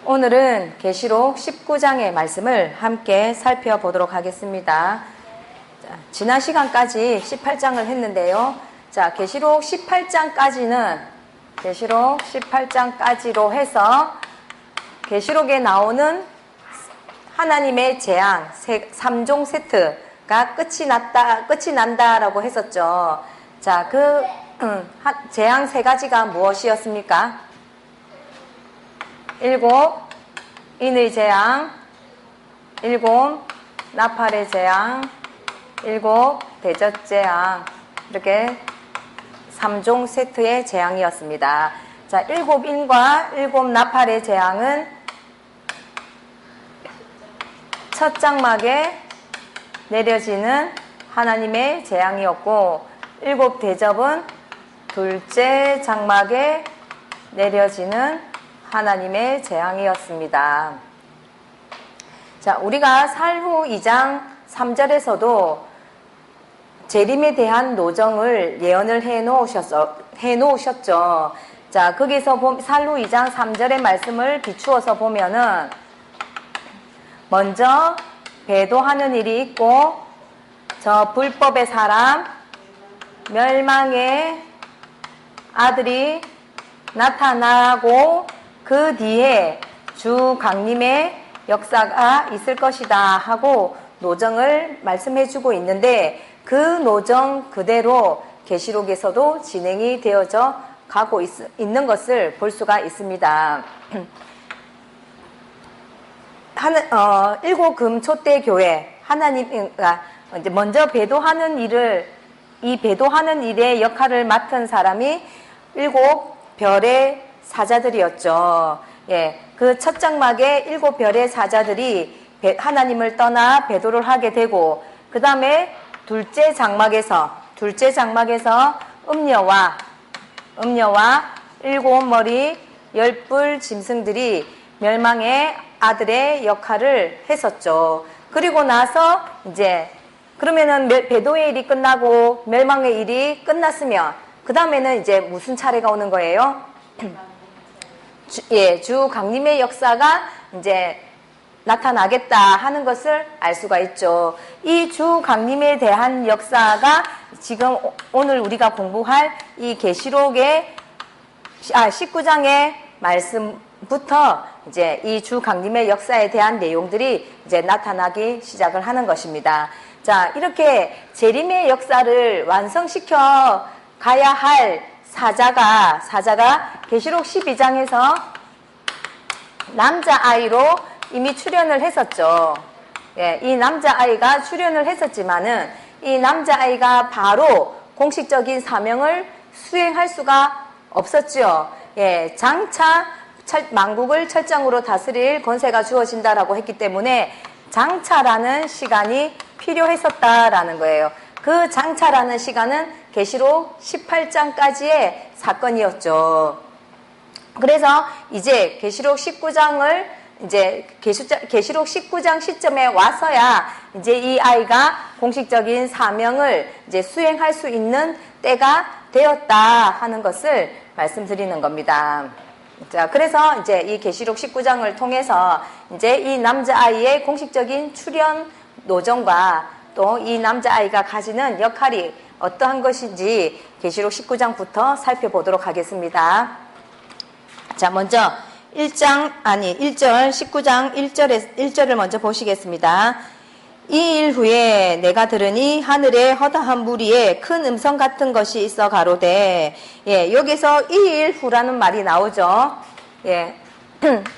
오늘은 계시록 19장의 말씀을 함께 살펴보도록 하겠습니다. 자, 지난 시간까지 18장을 했는데요. 자, 계시록 18장까지로 해서 계시록에 나오는 하나님의 재앙 3종 세트가 끝이 난다라고 했었죠. 자, 그 재앙 3가지가 무엇이었습니까? 7 인의 재앙, 7 나팔의 재앙, 7 대접 재앙, 이렇게 3종 세트의 재앙이었습니다. 자, 7 인과 7 나팔의 재앙은 첫 장막에 내려지는 하나님의 재앙이었고, 7 대접은 둘째 장막에 내려지는 하나님의 재앙이었습니다. 자, 우리가 살후 2장 3절에서도 재림에 대한 노정을 예언을 해놓으셨죠. 자, 거기서 살후 2장 3절의 말씀을 비추어서 보면은 먼저 배도하는 일이 있고, 저 불법의 사람, 멸망의 아들이 나타나고 그 뒤에 주 강림의 역사가 있을 것이다 하고 노정을 말씀해주고 있는데, 그 노정 그대로 계시록에서도 진행이 되어져 가고 있는 것을 볼 수가 있습니다. 7 금초대 교회 하나님가 먼저 배도하는 이 배도하는 일의 역할을 맡은 사람이 7 별의 사자들이었죠. 예, 그 첫 장막에 7 별의 사자들이 하나님을 떠나 배도를 하게 되고, 그 다음에 둘째 장막에서 음녀와 7 머리 10뿔 짐승들이 멸망의 아들의 역할을 했었죠. 그리고 나서 이제 그러면은 배도의 일이 끝나고 멸망의 일이 끝났으면 그 다음에는 이제 무슨 차례가 오는 거예요? 주 강림의 역사가 이제 나타나겠다 하는 것을 알 수가 있죠. 이 주 강림에 대한 역사가 지금 오늘 우리가 공부할 이 계시록의 19장의 말씀부터 이제 이 주 강림의 역사에 대한 내용들이 이제 나타나기 시작을 하는 것입니다. 자, 이렇게 재림의 역사를 완성시켜 가야 할 사자가 계시록 12장에서 남자아이로 이미 출현을 했었죠. 예, 이 남자아이가 출현을 했었지만은 이 남자아이가 바로 공식적인 사명을 수행할 수가 없었죠. 예, 장차 만국을 철장으로 다스릴 권세가 주어진다라고 했기 때문에 장차라는 시간이 필요했었다라는 거예요. 그 장차라는 시간은 계시록 18장까지의 사건이었죠. 그래서 이제 계시록 19장을 이제 계시록 19장 시점에 와서야 이제 이 아이가 공식적인 사명을 이제 수행할 수 있는 때가 되었다 하는 것을 말씀드리는 겁니다. 자, 그래서 이제 이 계시록 19장을 통해서 이제 이 남자아이의 공식적인 출현 노정과 또 이 남자아이가 가지는 역할이 어떠한 것인지 계시록 19장부터 살펴보도록 하겠습니다. 자, 먼저 19장 1절을 먼저 보시겠습니다. 이 일 후에 내가 들으니 하늘에 허다한 무리에 큰 음성 같은 것이 있어 가로되, 예, 여기서 이 일 후라는 말이 나오죠. 예,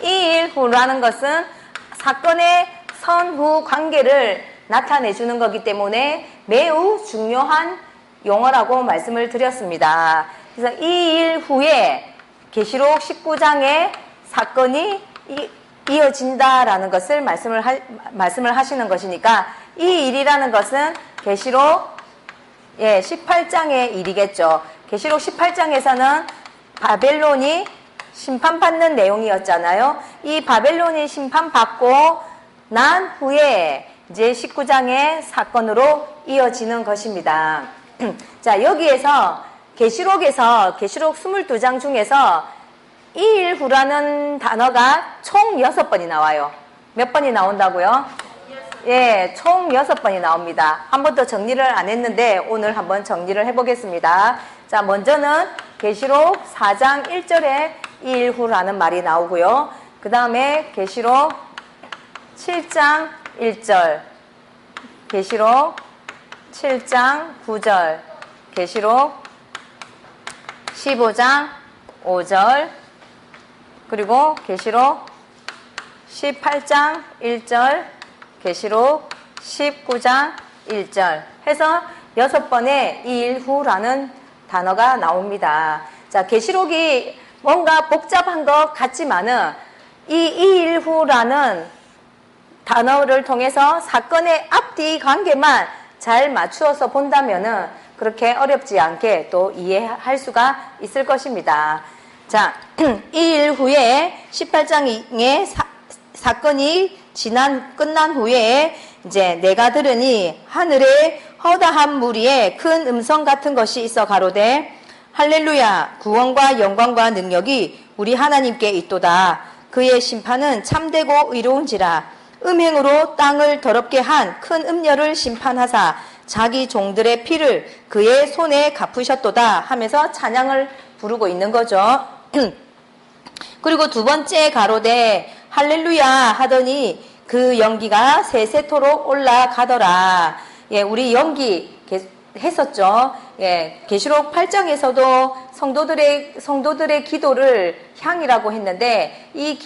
이 일 후라는 것은 사건의 선후 관계를 나타내주는 거기 때문에 매우 중요한 용어라고 말씀을 드렸습니다. 그래서 이 일 후에 계시록 19장의 사건이 이어진다라는 것을 말씀을 하시는 것이니까, 이 일이라는 것은 계시록 18장의 일이겠죠. 계시록 18장에서는 바벨론이 심판받는 내용이었잖아요. 이 바벨론이 심판받고 난 후에 이제 19장의 사건으로 이어지는 것입니다. 자, 여기에서 계시록 22장 중에서 이일 후라는 단어가 총 6번이 나와요. 몇 번이 나온다고요? 예, 총 6번이 나옵니다. 한 번도 정리를 안 했는데 오늘 한번 정리를 해보겠습니다. 자, 먼저는 계시록 4장 1절에 이일 후라는 말이 나오고요. 그 다음에 계시록 7장 1절, 계시록 7장 9절, 계시록 15장 5절, 그리고 계시록 18장 1절, 계시록 19장 1절 해서 6번의 이일 후라는 단어가 나옵니다. 자, 계시록이 뭔가 복잡한 것 같지만은 이 이일 후라는 단어를 통해서 사건의 앞뒤 관계만 잘 맞추어서 본다면은 그렇게 어렵지 않게 또 이해할 수가 있을 것입니다. 자, 이일 후에 18장의 사건이 끝난 후에 이제 내가 들으니 하늘에 허다한 무리에 큰 음성 같은 것이 있어 가로되 할렐루야 구원과 영광과 능력이 우리 하나님께 있도다. 그의 심판은 참되고 의로운지라. 음행으로 땅을 더럽게 한 큰 음녀를 심판하사 자기 종들의 피를 그의 손에 갚으셨도다 하면서 찬양을 부르고 있는 거죠. 그리고 두 번째 가로되 할렐루야 하더니 그 연기가 세세토록 올라가더라. 예, 우리 연기 했었죠. 예, 계시록 8장에서도 성도들의 기도를 향이라고 했는데 이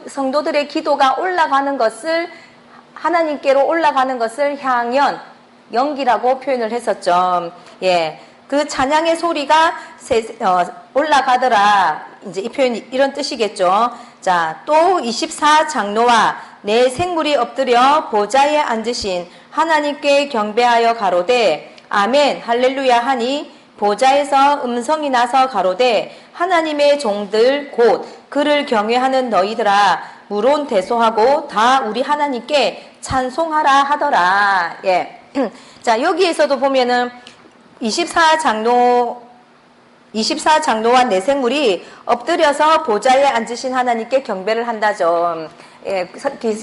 성도들의 기도가 올라가는 것을 하나님께로 올라가는 것을 향연 연기라고 표현을 했었죠. 예, 그 찬양의 소리가 올라가더라. 이제 이 표현이 이런 뜻이겠죠. 자, 또 24장로와 네 생물이 엎드려 보좌에 앉으신 하나님께 경배하여 가로되 아멘 할렐루야 하니 보좌에서 음성이 나서 가로되 하나님의 종들 곧 그를 경외하는 너희들아 물론 대소하고 다 우리 하나님께 찬송하라 하더라. 예. 자, 여기에서도 보면은 24장로와 내생물이 엎드려서 보좌에 앉으신 하나님께 경배를 한다죠. 예,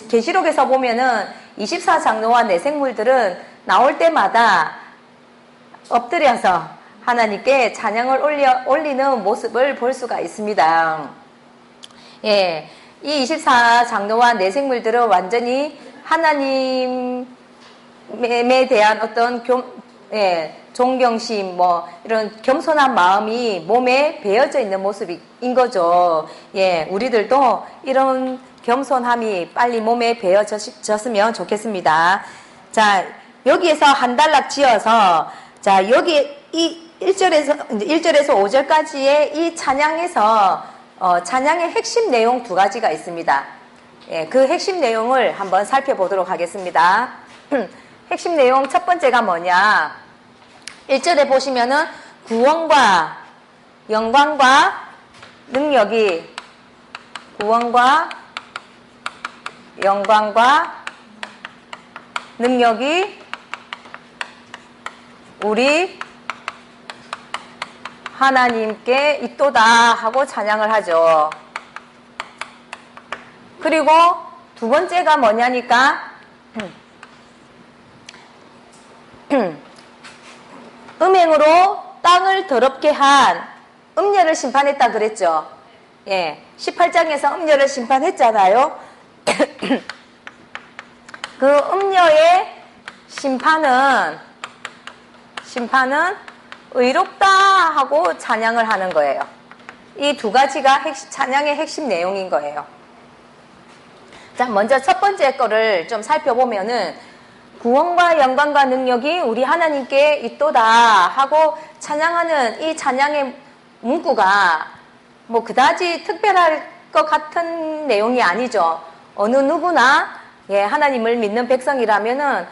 계시록에서 보면은 24장로와 내생물들은 나올 때마다 엎드려서 하나님께 찬양을 올리는 모습을 볼 수가 있습니다. 예, 이 24장로와 내생물들은 완전히 하나님에 대한 어떤 존경심, 이런 겸손한 마음이 몸에 배어져 있는 모습인 거죠. 예, 우리들도 이런 겸손함이 빨리 몸에 배어졌으면 좋겠습니다. 자, 여기에서 한 단락 지어서, 자, 여기 이 1절에서 5절까지의 이 찬양에서, 찬양의 핵심 내용 2가지가 있습니다. 예, 그 핵심 내용을 한번 살펴보도록 하겠습니다. 핵심 내용 첫 번째가 뭐냐? 1절에 보시면은 구원과 영광과 능력이 구원과 영광과 능력이 우리 하나님께 있도다 하고 찬양을 하죠. 그리고 두 번째가 뭐냐니까 음행으로 땅을 더럽게 한 음녀를 심판했다 그랬죠. 예, 18장에서 음녀를 심판했잖아요. 그 음녀의 심판은 의롭다 하고 찬양을 하는 거예요. 이 2가지가 찬양의 핵심 내용인 거예요. 자, 먼저 첫 번째 거를 좀 살펴보면은 구원과 영광과 능력이 우리 하나님께 있도다 하고 찬양하는 이 찬양의 문구가 뭐 그다지 특별할 것 같은 내용이 아니죠. 어느 누구나 하나님을 믿는 백성이라면은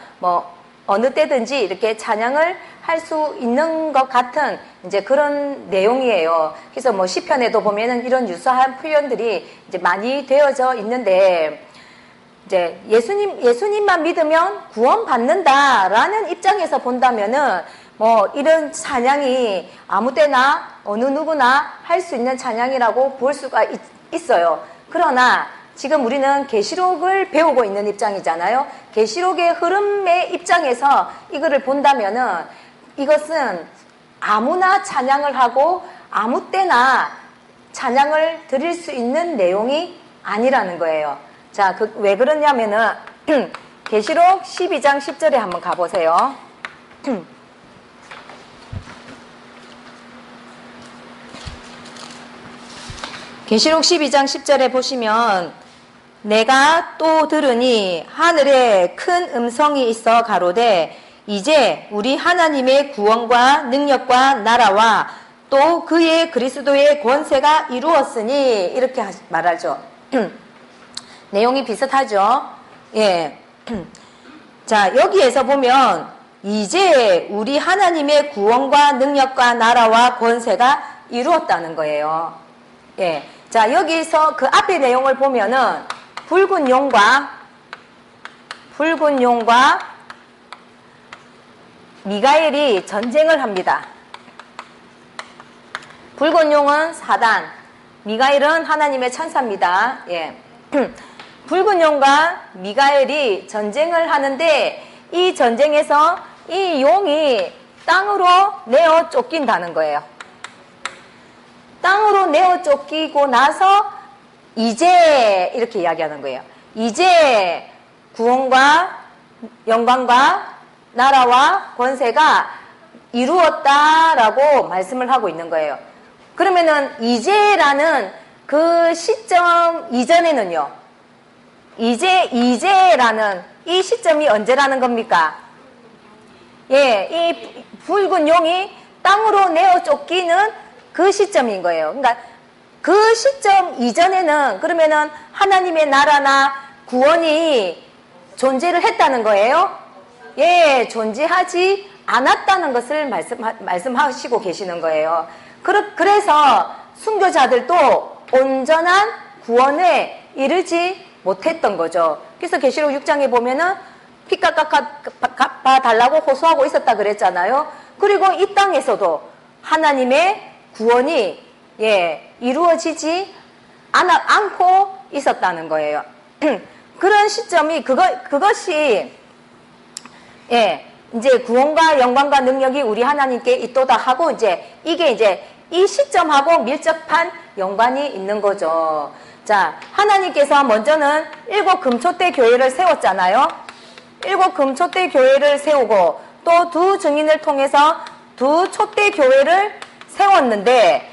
어느 때든지 이렇게 찬양을 할 수 있는 것 같은 이제 그런 내용이에요. 그래서 시편에도 보면은 이런 유사한 표현들이 이제 많이 되어져 있는데 이제 예수님만 믿으면 구원받는다라는 입장에서 본다면은 이런 찬양이 아무 때나 어느 누구나 할 수 있는 찬양이라고 볼 수가 있어요. 그러나 지금 우리는 계시록을 배우고 있는 입장이잖아요. 계시록의 흐름의 입장에서 이거를 본다면은 이것은 아무나 찬양을 하고 아무 때나 찬양을 드릴 수 있는 내용이 아니라는 거예요. 자, 왜 그러냐면은 계시록 12장 10절에 한번 가보세요. 계시록 12장 10절에 보시면 내가 또 들으니 하늘에 큰 음성이 있어 가로되 이제 우리 하나님의 구원과 능력과 나라와 또 그의 그리스도의 권세가 이루었으니 이렇게 말하죠. 내용이 비슷하죠. 예. 자, 여기에서 보면 이제 우리 하나님의 구원과 능력과 나라와 권세가 이루었다는 거예요. 예. 자, 여기서 그 앞의 내용을 보면은 붉은 용과 미가엘이 전쟁을 합니다. 붉은 용은 사단, 미가엘은 하나님의 천사입니다. 예. 붉은 용과 미가엘이 전쟁을 하는데 이 전쟁에서 이 용이 땅으로 내어 쫓긴다는 거예요. 땅으로 내어 쫓기고 나서 이제 이렇게 이야기하는 거예요. 이제 구원과 영광과 나라와 권세가 이루었다라고 말씀을 하고 있는 거예요. 그러면은 이제라는 그 시점 이전에는요. 이제라는 이 시점이 언제라는 겁니까? 예, 이 붉은 용이 땅으로 내어 쫓기는 그 시점인 거예요. 그러니까 그 시점 이전에는 그러면은 하나님의 나라나 구원이 존재를 했다는 거예요? 예, 존재하지 않았다는 것을 말씀하시고 계시는 거예요. 그래서 순교자들도 온전한 구원에 이르지 못했던 거죠. 그래서 계시록 6장에 보면은 피 깎아 달라고 호소하고 있었다 그랬잖아요. 그리고 이 땅에서도 하나님의 구원이 이루어지지 않고 있었다는 거예요. 그런 시점이 그것이 이제 구원과 영광과 능력이 우리 하나님께 있도다 하고 이게 이 시점하고 밀접한 연관이 있는 거죠. 자, 하나님께서 먼저는 7 금초대 교회를 세웠잖아요. 7 금초대 교회를 세우고 또 2 증인을 통해서 2 촛대 교회를 세웠는데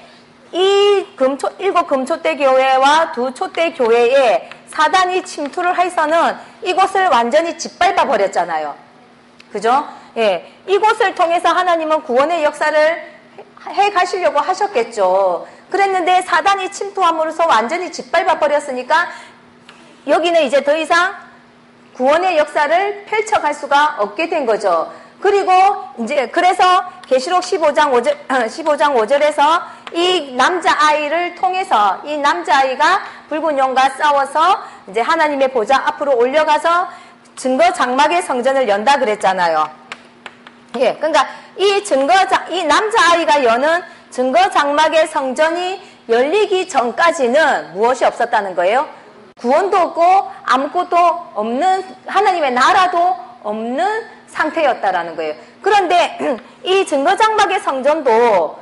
이 7 금초대 교회와 2 촛대 교회에 사단이 침투를 해서는 이곳을 완전히 짓밟아 버렸잖아요. 그죠? 예. 이곳을 통해서 하나님은 구원의 역사를 해 가시려고 하셨겠죠. 그랬는데 사단이 침투함으로써 완전히 짓밟아 버렸으니까 여기는 이제 더 이상 구원의 역사를 펼쳐갈 수가 없게 된 거죠. 그리고 이제 그래서 계시록 15장 5절에서 이 남자아이를 통해서 이 남자아이가 붉은 용과 싸워서 이제 하나님의 보좌 앞으로 올려가서 증거 장막의 성전을 연다 그랬잖아요. 예, 그러니까 이 남자아이가 여는 증거 장막의 성전이 열리기 전까지는 무엇이 없었다는 거예요? 구원도 없고 아무것도 없는 하나님의 나라도 없는 상태였다라는 거예요. 그런데 이 증거 장막의 성전도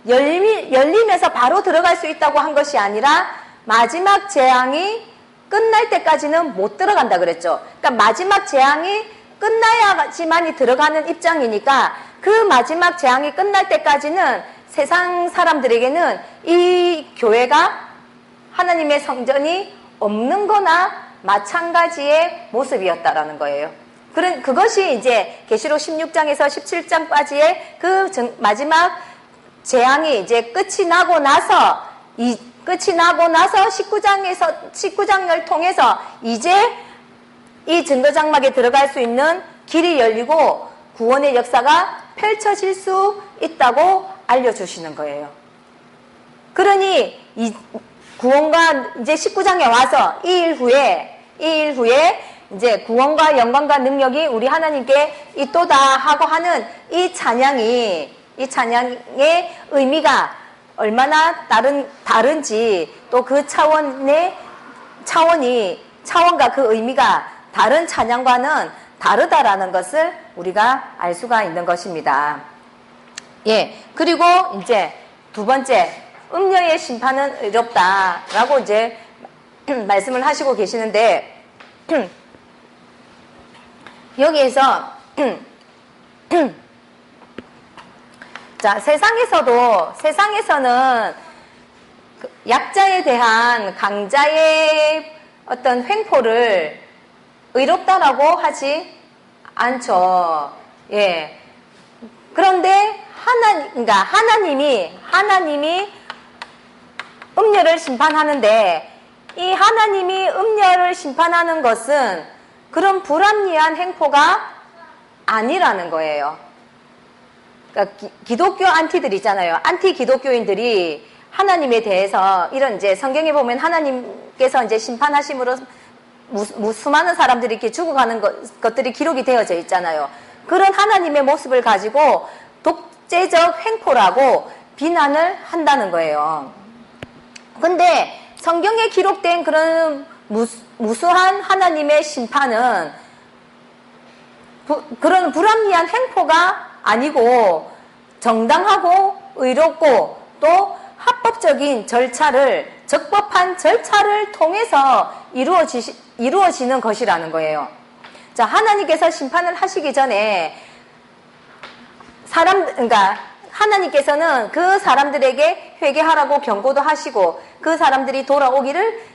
열리면서 바로 들어갈 수 있다고 한 것이 아니라 마지막 재앙이 끝날 때까지는 못 들어간다 그랬죠. 그러니까 마지막 재앙이 끝나야지만이 들어가는 입장이니까 그 마지막 재앙이 끝날 때까지는 세상 사람들에게는 이 교회가 하나님의 성전이 없는 거나 마찬가지의 모습이었다라는 거예요. 그것이 이제 계시록 16장에서 17장까지의 그 마지막 재앙이 이제 끝이 나고 나서 19장을 통해서 이제 이 증거장막에 들어갈 수 있는 길이 열리고 구원의 역사가 펼쳐질 수 있다고 알려주시는 거예요. 그러니 이 구원과 이제 19장에 와서 이 일 후에 이제 구원과 영광과 능력이 우리 하나님께 있도다 하고 하는 이 찬양의 의미가 얼마나 다른지 또 그 차원과 그 의미가 다른 찬양과는 다르다라는 것을 우리가 알 수가 있는 것입니다. 예. 그리고 이제 두 번째, 음녀의 심판은 의롭다라고 이제 말씀을 하시고 계시는데, 여기에서 자, 세상에서는 약자에 대한 강자의 어떤 횡포를 의롭다라고 하지 않죠. 예. 그런데 하나님이 음녀를 심판하는데, 이 하나님이 음녀를 심판하는 것은 그런 불합리한 행포가 아니라는 거예요. 그러니까 기독교 안티들 있잖아요. 안티 기독교인들이 하나님에 대해서 이런 이제 성경에 보면 하나님께서 이제 심판하심으로 수많은 사람들이 이렇게 죽어가는 것들이 기록이 되어져 있잖아요. 그런 하나님의 모습을 가지고 독재적 횡포라고 비난을 한다는 거예요. 근데 성경에 기록된 그런 무수한 하나님의 심판은 그런 불합리한 행포가 아니고 정당하고 의롭고 또 합법적인 적법한 절차를 통해서 이루어지는 것이라는 거예요. 자, 하나님께서 심판을 하시기 전에 그러니까 하나님께서는 그 사람들에게 회개하라고 경고도 하시고 그 사람들이 돌아오기를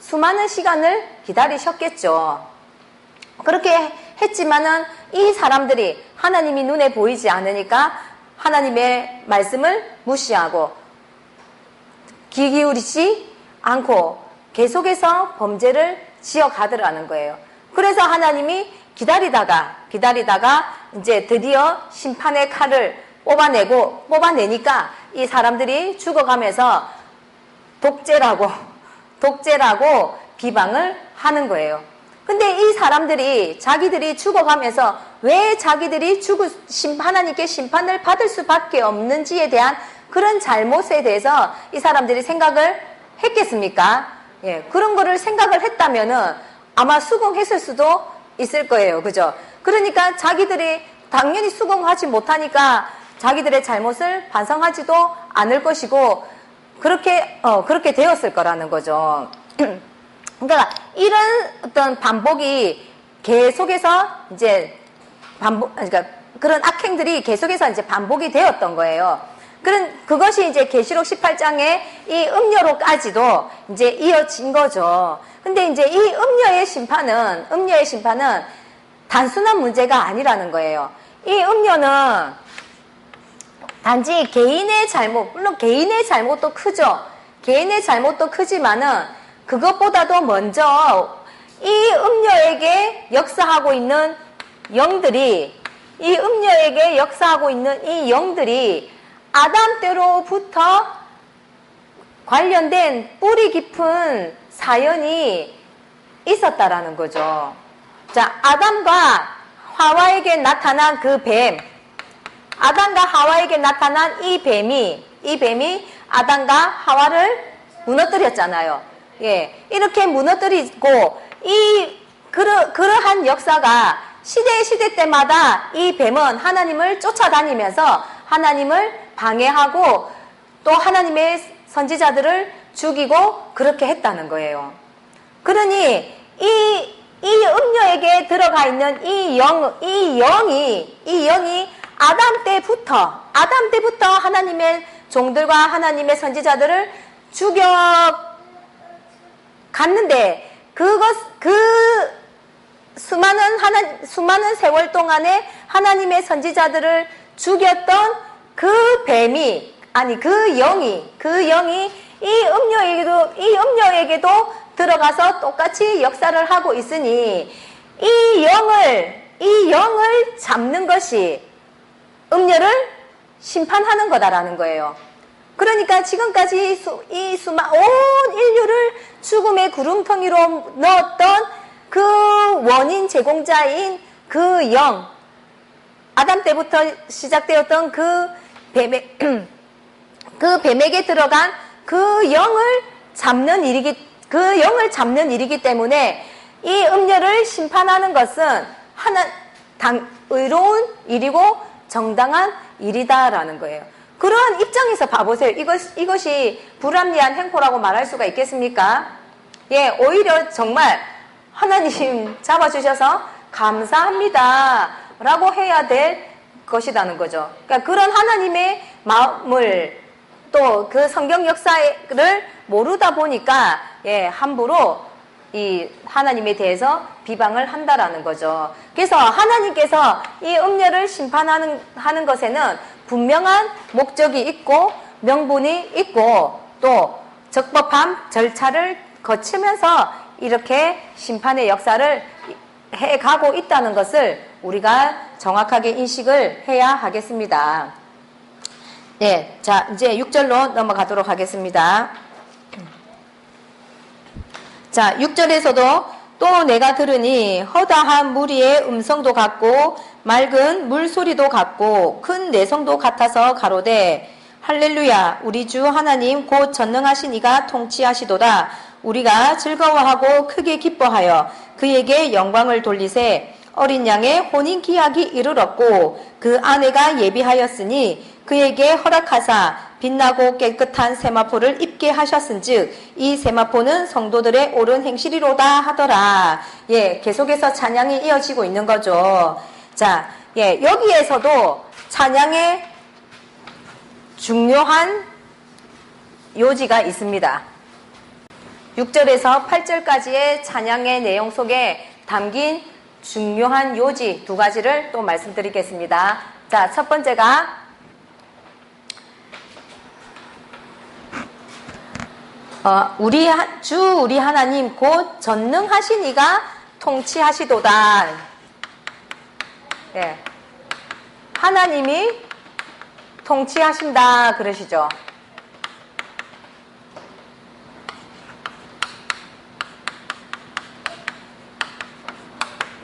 수많은 시간을 기다리셨겠죠. 그렇게 했지만은 이 사람들이 하나님이 눈에 보이지 않으니까 하나님의 말씀을 무시하고 귀 기울이지 않고 계속해서 범죄를 지어가더라는 거예요. 그래서 하나님이 기다리다가 이제 드디어 심판의 칼을 뽑아내니까 이 사람들이 죽어가면서 독재라고 비방을 하는 거예요. 근데 이 사람들이 자기들이 죽어가면서 왜 자기들이 하나님께 심판을 받을 수밖에 없는지에 대한 그런 잘못에 대해서 이 사람들이 생각을 했겠습니까? 예, 그런 거를 생각을 했다면은 아마 수긍했을 수도 있을 거예요. 그죠? 그러니까 자기들이 당연히 수긍하지 못하니까 자기들의 잘못을 반성하지도 않을 것이고 그렇게 되었을 거라는 거죠. 그러니까 이런 어떤 반복이 계속해서 이제 그러니까 그런 악행들이 계속해서 이제 반복이 되었던 거예요. 그것이 이제 계시록 18장의 이 음녀로까지도 이제 이어진 거죠. 근데 이제 이 음녀의 심판은 단순한 문제가 아니라는 거예요. 이 음녀는 단지 개인의 잘못, 물론 개인의 잘못도 크죠. 개인의 잘못도 크지만은 그것보다도 먼저 이 음녀에게 역사하고 있는 영들이 아담 때로부터 관련된 뿌리 깊은 사연이 있었다라는 거죠. 자, 아담과 하와에게 나타난 그 뱀, 아담과 하와에게 나타난 이 뱀이 아담과 하와를 무너뜨렸잖아요. 예, 이렇게 무너뜨리고 그러한 역사가 시대 때마다 이 뱀은 하나님을 쫓아다니면서 하나님을 방해하고 또 하나님의 선지자들을 죽이고 그렇게 했다는 거예요. 그러니 이 음녀에게 들어가 있는 이 영이 아담 때부터 하나님의 종들과 하나님의 선지자들을 죽여갔는데 그 수많은 세월 동안에 하나님의 선지자들을 죽였던 그 뱀이 그 영이 이 음녀에게도 들어가서 똑같이 역사를 하고 있으니 이 영을 잡는 것이 음녀를 심판하는 거다라는 거예요. 그러니까 지금까지 온 인류를 죽음의 구름텅이로 넣었던 그 원인 제공자인 그 영, 아담 때부터 시작되었던 그 뱀의 그 뱀에게 들어간 그 영을 잡는 일이기 때문에 이 음녀를 심판하는 것은 의로운 일이고 정당한 일이다라는 거예요. 그러한 입장에서 봐보세요. 이것이 불합리한 행포라고 말할 수가 있겠습니까? 예, 오히려 정말 하나님 잡아주셔서 감사합니다 라고 해야 될 것이라는 거죠. 그러니까 그런 하나님의 마음을 또 그 성경 역사를 모르다 보니까 예, 함부로 이 하나님에 대해서 비방을 한다라는 거죠. 그래서 하나님께서 이 음녀를 심판하는 것에는 분명한 목적이 있고 명분이 있고 또 적법한 절차를 거치면서 이렇게 심판의 역사를 해가고 있다는 것을 우리가 정확하게 인식을 해야 하겠습니다. 네, 자 이제 6절로 넘어가도록 하겠습니다. 자 6절에서도 또 내가 들으니 허다한 무리의 음성도 같고 맑은 물소리도 같고 큰 내성도 같아서 가로되 할렐루야 우리 주 하나님 곧 전능하신 이가 통치하시도다. 우리가 즐거워하고 크게 기뻐하여 그에게 영광을 돌리세. 어린 양의 혼인 기약이 이르렀고 그 아내가 예비하였으니 그에게 허락하사 빛나고 깨끗한 세마포를 입게 하셨은즉 이 세마포는 성도들의 옳은 행실이로다 하더라. 예, 계속해서 찬양이 이어지고 있는 거죠. 자, 예, 여기에서도 찬양의 중요한 요지가 있습니다. 6절에서 8절까지의 찬양의 내용 속에 담긴 중요한 요지 두 가지를 또 말씀드리겠습니다. 자, 첫 번째가 우리 하나님 곧 전능하신 이가 통치하시도다. 예. 하나님이 통치하신다 그러시죠.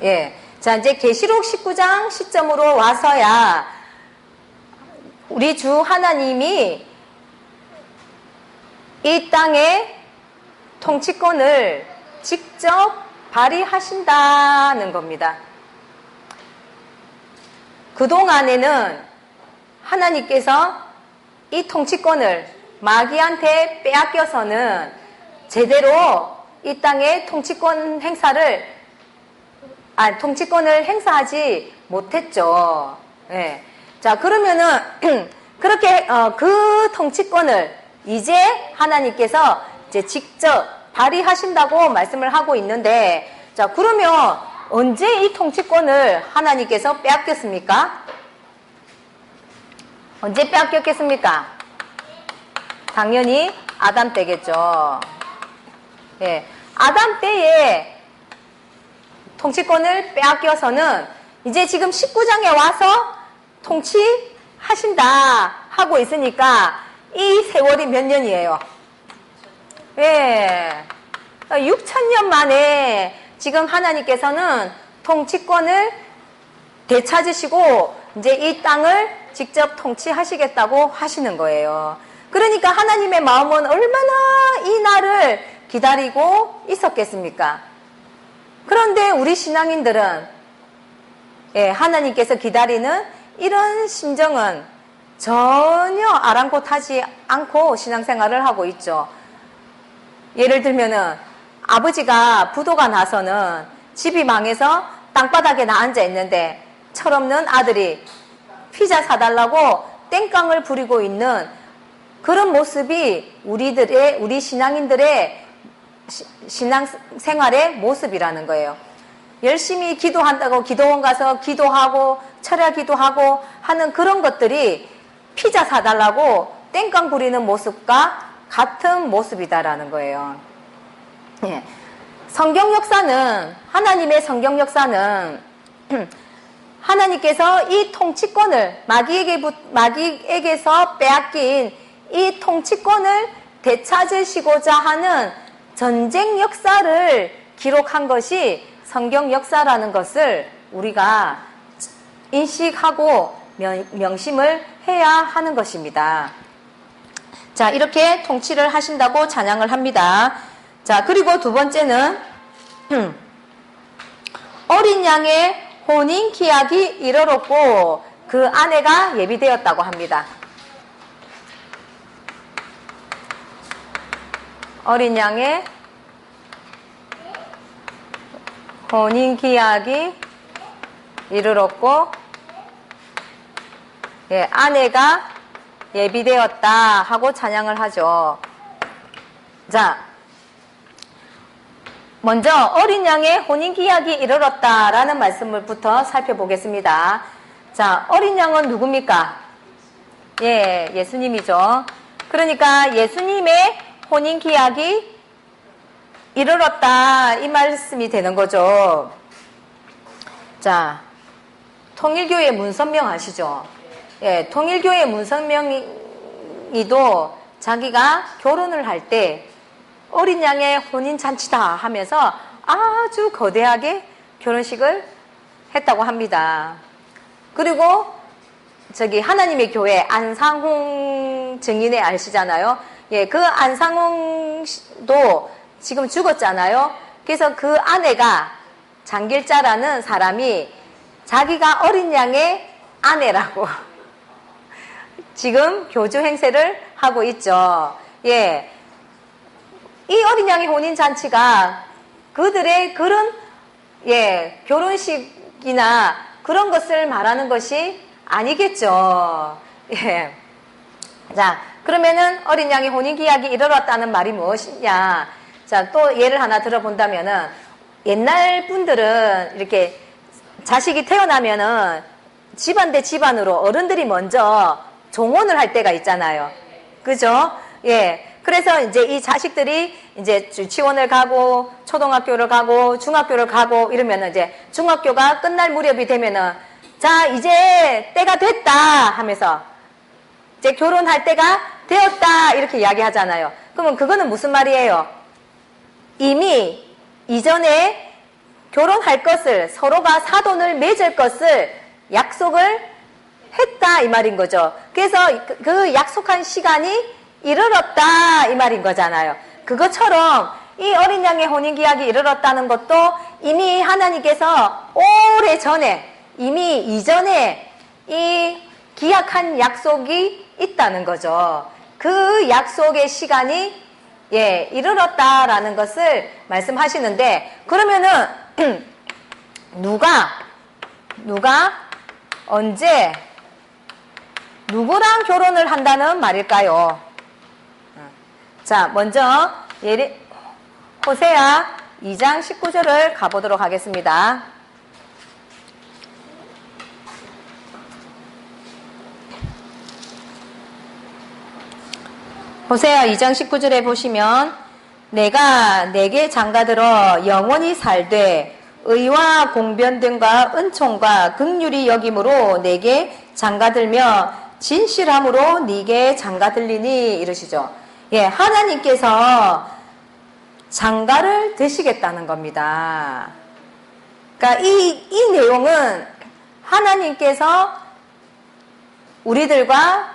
예. 자, 이제 계시록 19장 시점으로 와서야 우리 주 하나님이 이 땅의 통치권을 직접 발휘하신다는 겁니다. 그동안에는 하나님께서 이 통치권을 마귀한테 빼앗겨서는 제대로 이 땅의 통치권을 행사하지 못했죠. 예. 자, 그러면은, 그렇게, 그 통치권을 이제 하나님께서 이제 직접 발휘하신다고 말씀을 하고 있는데, 자, 그러면 언제 이 통치권을 하나님께서 빼앗겼습니까? 언제 빼앗겼겠습니까? 당연히 아담 때겠죠. 예. 아담 때에 통치권을 빼앗겨서는 이제 지금 19장에 와서 통치하신다 하고 있으니까 이 세월이 몇 년이에요? 예. 6,000년 만에 지금 하나님께서는 통치권을 되찾으시고 이제 이 땅을 직접 통치하시겠다고 하시는 거예요. 그러니까 하나님의 마음은 얼마나 이 날을 기다리고 있었겠습니까? 그런데 우리 신앙인들은 예, 하나님께서 기다리는 이런 심정은 전혀 아랑곳하지 않고 신앙생활을 하고 있죠. 예를 들면은 아버지가 부도가 나서는 집이 망해서 땅바닥에 앉아 있는데 철없는 아들이 피자 사달라고 땡깡을 부리고 있는 그런 모습이 우리 신앙인들의 신앙생활의 모습이라는 거예요. 열심히 기도한다고 기도원 가서 기도하고 철야 기도하고 하는 그런 것들이 피자 사달라고 땡깡 부리는 모습과 같은 모습이다라는 거예요. 예. 성경 역사는, 하나님의 성경 역사는 하나님께서 이 통치권을 마귀에게서 빼앗긴 이 통치권을 되찾으시고자 하는 전쟁 역사를 기록한 것이 성경 역사라는 것을 우리가 인식하고 명심을 해야 하는 것입니다. 자, 이렇게 통치를 하신다고 찬양을 합니다. 자, 그리고 두 번째는 어린 양의 혼인 기약이 이르렀고 그 아내가 예비되었다고 합니다. 어린 양의 혼인 기약이 이르렀고 예, 아내가 예비되었다 하고 찬양을 하죠. 자, 먼저 어린 양의 혼인 기약이 이르렀다라는 말씀을부터 살펴보겠습니다. 자, 어린 양은 누굽니까? 예, 예수님이죠. 그러니까 예수님의 혼인 기약이 이르렀다 이 말씀이 되는 거죠. 자, 통일교회 문선명 아시죠? 예, 통일교회 문선명이도 자기가 결혼을 할 때 어린 양의 혼인잔치다 하면서 아주 거대하게 결혼식을 했다고 합니다. 그리고 저기 하나님의 교회 안상홍 증인회 아시잖아요. 예, 그 안상홍도 지금 죽었잖아요. 그래서 그 아내가 장길자라는 사람이 자기가 어린 양의 아내라고 지금 교주 행세를 하고 있죠. 예. 이 어린 양의 혼인잔치가 그들의 그런, 예, 결혼식이나 그런 것을 말하는 것이 아니겠죠. 예. 자, 그러면은 어린 양의 혼인 기약이 이르렀다는 말이 무엇이냐. 자, 또 예를 하나 들어본다면은 옛날 분들은 이렇게 자식이 태어나면은 집안 대 집안으로 어른들이 먼저 종혼을 할 때가 있잖아요. 그죠? 예. 그래서 이제 이 자식들이 이제 유치원을 가고 초등학교를 가고 중학교를 가고 이러면은 이제 중학교가 끝날 무렵이 되면은 자, 이제 때가 됐다 하면서 이제 결혼할 때가 되었다 이렇게 이야기하잖아요. 그러면 그거는 무슨 말이에요? 이미 이전에 결혼할 것을 서로가 사돈을 맺을 것을 약속을 했다 이 말인 거죠. 그래서 그 약속한 시간이 이르렀다 이 말인 거잖아요. 그것처럼 이 어린 양의 혼인 기약이 이르렀다는 것도 이미 하나님께서 오래 전에 이미 이전에 이 기약한 약속이 있다는 거죠. 그 약속의 시간이 예, 이르렀다라는 것을 말씀하시는데 그러면은 누가 언제 누구랑 결혼을 한다는 말일까요? 자, 먼저 호세아 2장 19절을 가보도록 하겠습니다. 호세아 2장 19절에 보시면 내가 내게 장가들어 영원히 살되 의와 공변됨과 은총과 긍휼이 여김으로 내게 장가들며 진실함으로 네게 장가들리니 이러시죠. 예, 하나님께서 장가를 드시겠다는 겁니다. 그러니까 이 내용은 하나님께서 우리들과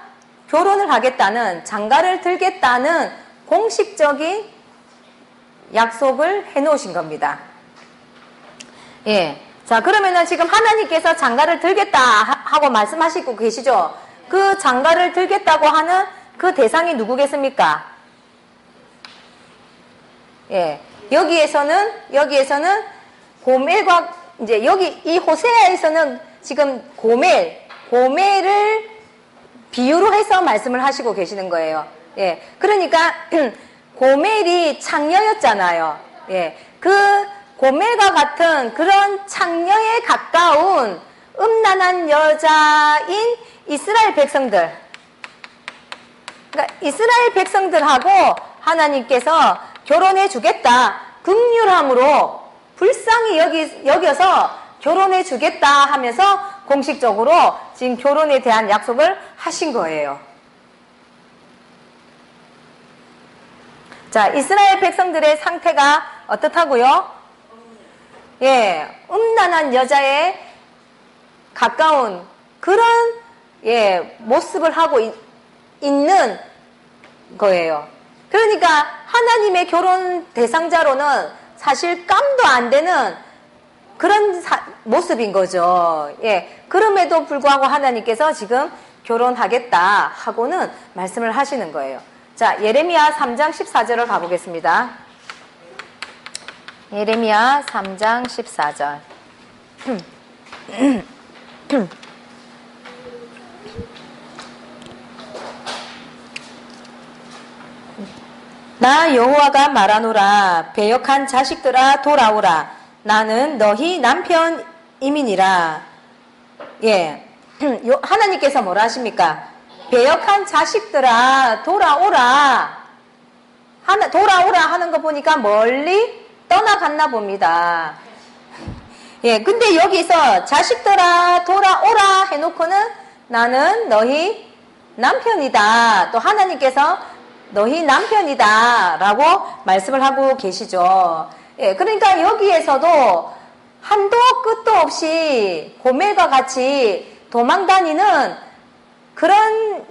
결혼을 하겠다는, 장가를 들겠다는 공식적인 약속을 해놓으신 겁니다. 예. 자, 그러면은 지금 하나님께서 장가를 들겠다 하고 말씀하시고 계시죠? 그 장가를 들겠다고 하는 그 대상이 누구겠습니까? 예. 여기에서는 고멜과, 이제 여기 이 호세아에서는 지금 고멜을 비유로 해서 말씀을 하시고 계시는 거예요. 예. 그러니까 고멜이 창녀였잖아요. 예. 그 고멜과 같은 그런 창녀에 가까운 음란한 여자인 이스라엘 백성들. 그러니까 이스라엘 백성들하고 하나님께서 결혼해 주겠다. 긍휼함으로 불쌍히 여겨서 결혼해 주겠다 하면서 공식적으로 지금 결혼에 대한 약속을 하신 거예요. 자, 이스라엘 백성들의 상태가 어떻다고요? 예, 음란한 여자에 가까운 그런 예, 모습을 하고 있는 거예요. 그러니까 하나님의 결혼 대상자로는 사실 깜도 안 되는 그런 모습인 거죠. 예. 그럼에도 불구하고 하나님께서 지금 결혼하겠다 하고는 말씀을 하시는 거예요. 자, 예레미야 3장 14절을 가보겠습니다. 예레미야 3장 14절. 나 여호와가 말하노라. 배역한 자식들아 돌아오라. 나는 너희 남편이민이라. 예. 하나님께서 뭐라 하십니까? 배역한 자식들아 돌아오라. 돌아오라 하는 거 보니까 멀리 떠나갔나 봅니다. 예. 근데 여기서 자식들아 돌아오라 해놓고는 나는 너희 남편이다. 또 하나님께서 너희 남편이다 라고 말씀을 하고 계시죠. 예, 그러니까 여기에서도 한도 끝도 없이 고멜과 같이 도망다니는 그런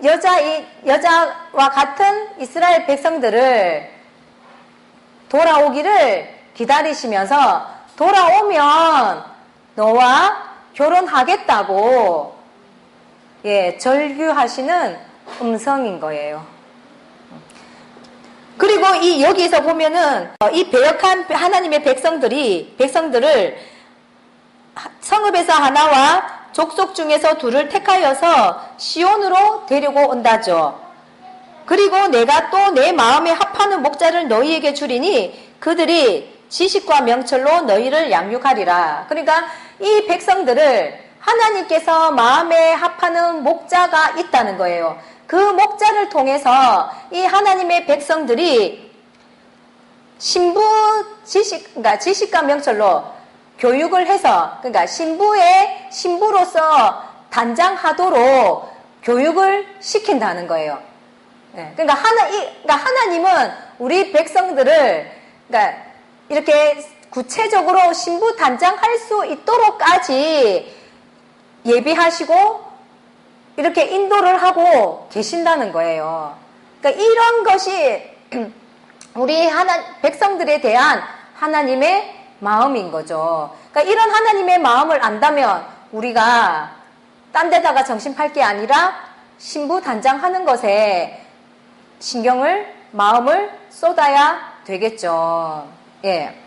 여자와 같은 이스라엘 백성들을 돌아오기를 기다리시면서 돌아오면 너와 결혼하겠다고 예, 절규하시는 음성인 거예요. 그리고 여기에서 보면은 이 배역한 하나님의 백성들을 성읍에서 하나와 족속 중에서 둘을 택하여서 시온으로 데리고 온다죠. 그리고 내가 또 내 마음에 합하는 목자를 너희에게 주리니 그들이 지식과 명철로 너희를 양육하리라. 그러니까 이 백성들을 하나님께서 마음에 합하는 목자가 있다는 거예요. 그 목자를 통해서 이 하나님의 백성들이 그러니까 지식과 명철로 교육을 해서, 그러니까 신부로서 단장하도록 교육을 시킨다는 거예요. 네. 그러니까 하나님은 우리 백성들을, 그러니까 이렇게 구체적으로 신부 단장할 수 있도록까지 예비하시고 이렇게 인도를 하고 계신다는 거예요. 그러니까 이런 것이 우리 백성들에 대한 하나님의 마음인 거죠. 그러니까 이런 하나님의 마음을 안다면 우리가 딴 데다가 정신 팔 게 아니라 신부 단장하는 것에 마음을 쏟아야 되겠죠. 예.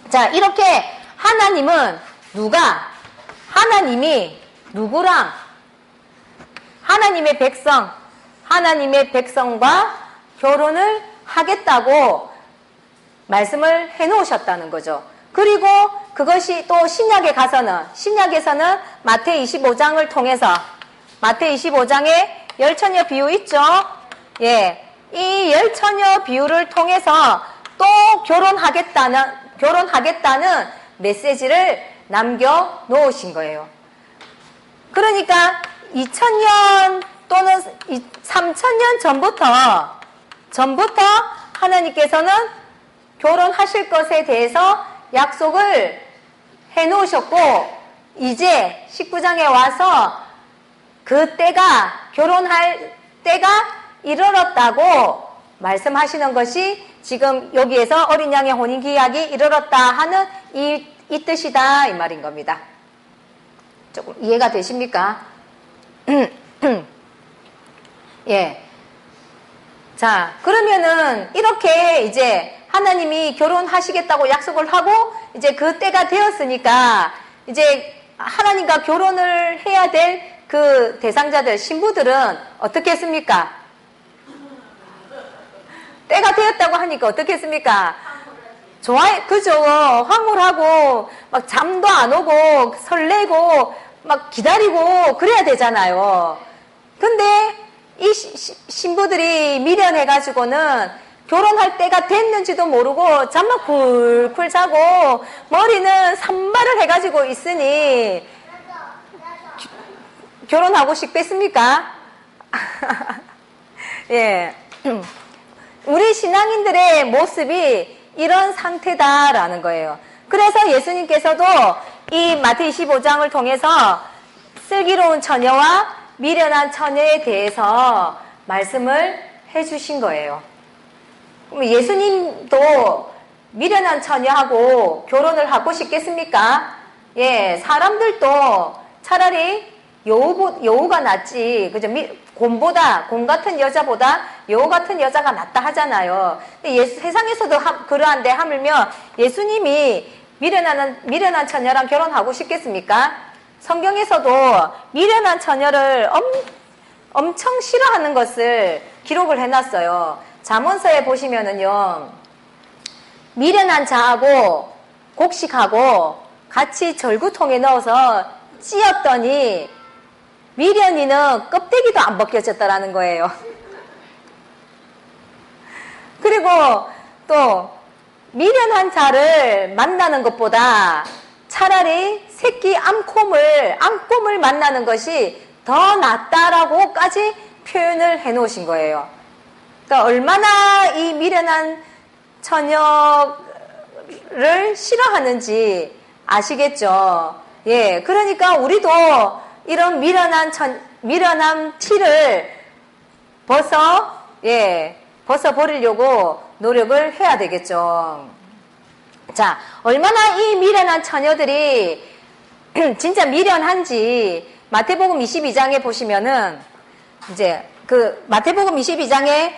자, 이렇게 하나님이 누구랑 하나님의 백성과 결혼을 하겠다고 말씀을 해놓으셨다는 거죠. 그리고 그것이 또 신약에서는 마태 25장을 통해서 마태 25장에 열처녀 비유 있죠? 예. 이 열처녀 비유를 통해서 또 결혼하겠다는 메시지를 남겨 놓으신 거예요. 그러니까 2000년 또는 3000년 전부터 하나님께서는 결혼하실 것에 대해서 약속을 해 놓으셨고, 이제 19장에 와서 그 결혼할 때가 이르렀다고 말씀하시는 것이 지금 여기에서 어린 양의 혼인기약이 이르렀다 하는 이 뜻이다, 이 말인 겁니다. 조금 이해가 되십니까? 예. 자, 그러면은 이렇게 이제 하나님이 결혼하시겠다고 약속을 하고 이제 그 때가 되었으니까 이제 하나님과 결혼을 해야 될 그 대상자들, 신부들은 어떻게 했습니까? 때가 되었다고 하니까 어떻게 했습니까? 그죠. 황홀하고 막 잠도 안 오고 설레고 막 기다리고 그래야 되잖아요. 근데 이 신부들이 미련해가지고는 결혼할 때가 됐는지도 모르고 잠만 쿨쿨 자고 머리는 산발을 해가지고 있으니 결혼하고 싶겠습니까? 예. 우리 신앙인들의 모습이 이런 상태다라는 거예요. 그래서 예수님께서도 이 마태 25장을 통해서 슬기로운 처녀와 미련한 처녀에 대해서 말씀을 해주신 거예요. 그럼 예수님도 미련한 처녀하고 결혼을 하고 싶겠습니까? 예, 사람들도 차라리 여우가 낫지, 그죠? 곰 같은 여자보다 여우 같은 여자가 낫다 하잖아요. 근데 세상에서도 그러한데 하물며 예수님이 미련한 처녀랑 결혼하고 싶겠습니까? 성경에서도 미련한 처녀를 엄청 싫어하는 것을 기록을 해놨어요. 잠언서에 보시면은요, 미련한 자하고 곡식하고 같이 절구통에 넣어서 찧었더니 미련이는 껍데기도 안 벗겨졌다라는 거예요. 그리고 또 미련한 자를 만나는 것보다 차라리 새끼 암곰을 만나는 것이 더 낫다라고까지 표현을 해 놓으신 거예요. 그러니까 얼마나 이 미련한 처녀를 싫어하는지 아시겠죠? 예, 그러니까 우리도 이런 미련한 티를 벗어버리려고 노력을 해야 되겠죠. 자, 얼마나 이 미련한 처녀들이 진짜 미련한지 마태복음 22장에 보시면은 이제 그 마태복음 22장에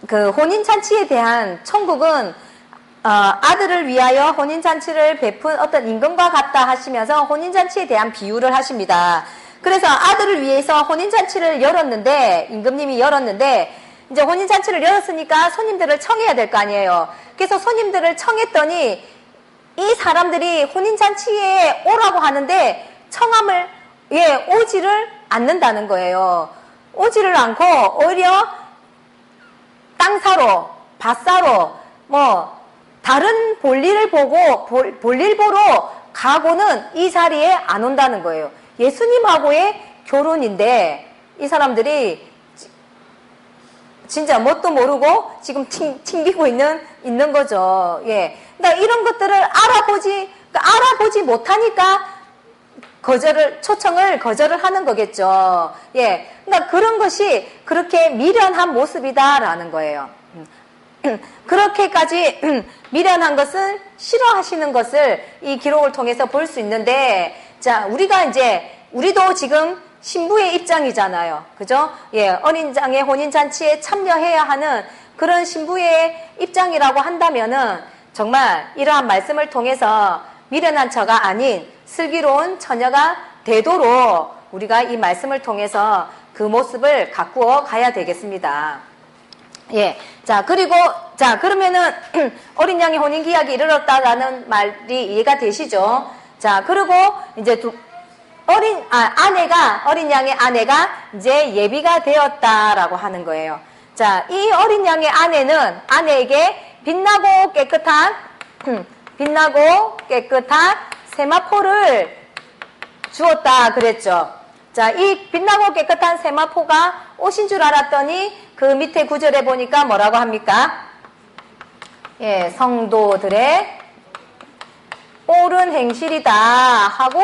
그 혼인잔치에 대한 천국은 아들을 위하여 혼인잔치를 베푼 어떤 임금과 같다 하시면서 혼인잔치에 대한 비유를 하십니다. 그래서 아들을 위해서 혼인잔치를 열었는데, 임금님이 열었는데, 이제 혼인잔치를 열었으니까 손님들을 청해야 될 거 아니에요. 그래서 손님들을 청했더니, 이 사람들이 혼인잔치에 오라고 하는데, 청함을, 오지를 않는다는 거예요. 오지를 않고, 오히려 땅 사러, 밭 사러, 다른 볼일을 보고, 볼일 보러 가고는 이 자리에 안 온다는 거예요. 예수님하고의 결혼인데, 이 사람들이 진짜 뭣도 모르고 지금 튕기고 있는 거죠. 예. 그러니까 이런 것들을 알아보지 못하니까 초청을 거절을 하는 거겠죠. 예. 그러니까 그런 것이 그렇게 미련한 모습이다라는 거예요. 그렇게까지 미련한 것을 싫어하시는 것을 이 기록을 통해서 볼 수 있는데, 자, 우리도 지금 신부의 입장이잖아요. 그죠? 예, 어린 양의 혼인잔치에 참여해야 하는 그런 신부의 입장이라고 한다면은 정말 이러한 말씀을 통해서 미련한 처가 아닌 슬기로운 처녀가 되도록 우리가 이 말씀을 통해서 그 모습을 가꾸어 가야 되겠습니다. 예. 그러면은 어린 양의 혼인 기약이 이르렀다라는 말이 이해가 되시죠? 자, 그리고 이제 어린 양의 아내가 이제 예비가 되었다라고 하는 거예요. 자, 이 어린 양의 아내에게 빛나고 깨끗한 세마포를 주었다 그랬죠. 자, 이 빛나고 깨끗한 세마포가 옷인 줄 알았더니 그 밑에 구절에 보니까 뭐라고 합니까? 예, 성도들의 옳은 행실이다 하고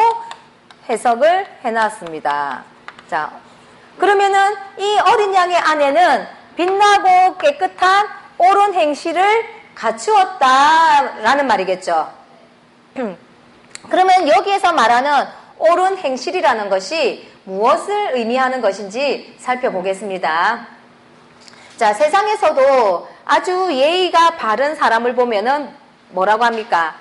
해석을 해놨습니다. 자, 그러면은 이 어린 양의 아내는 빛나고 깨끗한 옳은 행실을 갖추었다라는 말이겠죠. 그러면 여기에서 말하는 옳은 행실이라는 것이 무엇을 의미하는 것인지 살펴보겠습니다. 자, 세상에서도 아주 예의가 바른 사람을 보면은 뭐라고 합니까?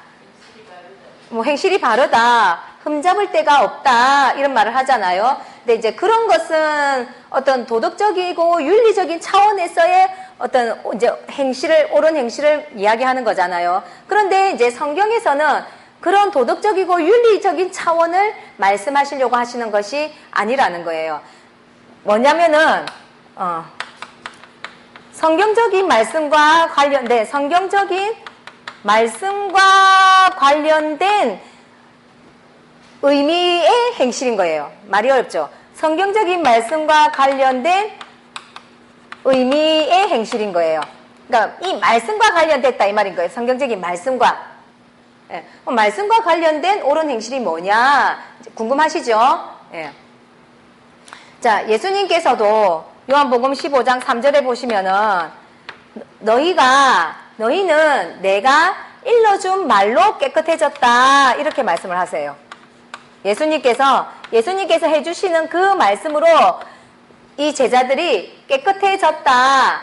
행실이 바르다, 흠잡을 데가 없다, 이런 말을 하잖아요. 근데 이제 그런 것은 어떤 도덕적이고 윤리적인 차원에서의 어떤 이제 옳은 행실을 이야기하는 거잖아요. 그런데 이제 성경에서는 그런 도덕적이고 윤리적인 차원을 말씀하시려고 하시는 것이 아니라는 거예요. 뭐냐면은, 성경적인 말씀과 관련된 의미의 행실인 거예요. 말이 어렵죠? 성경적인 말씀과 관련된 의미의 행실인 거예요. 그러니까 이 말씀과 관련됐다 이 말인 거예요. 성경적인 말씀과. 예. 말씀과 관련된 옳은 행실이 뭐냐 궁금하시죠? 예. 자, 예수님께서도 요한복음 15장 3절에 보시면은 너희는 내가 일러준 말로 깨끗해졌다 이렇게 말씀을 하세요. 예수님께서 해주시는 그 말씀으로 이 제자들이 깨끗해졌다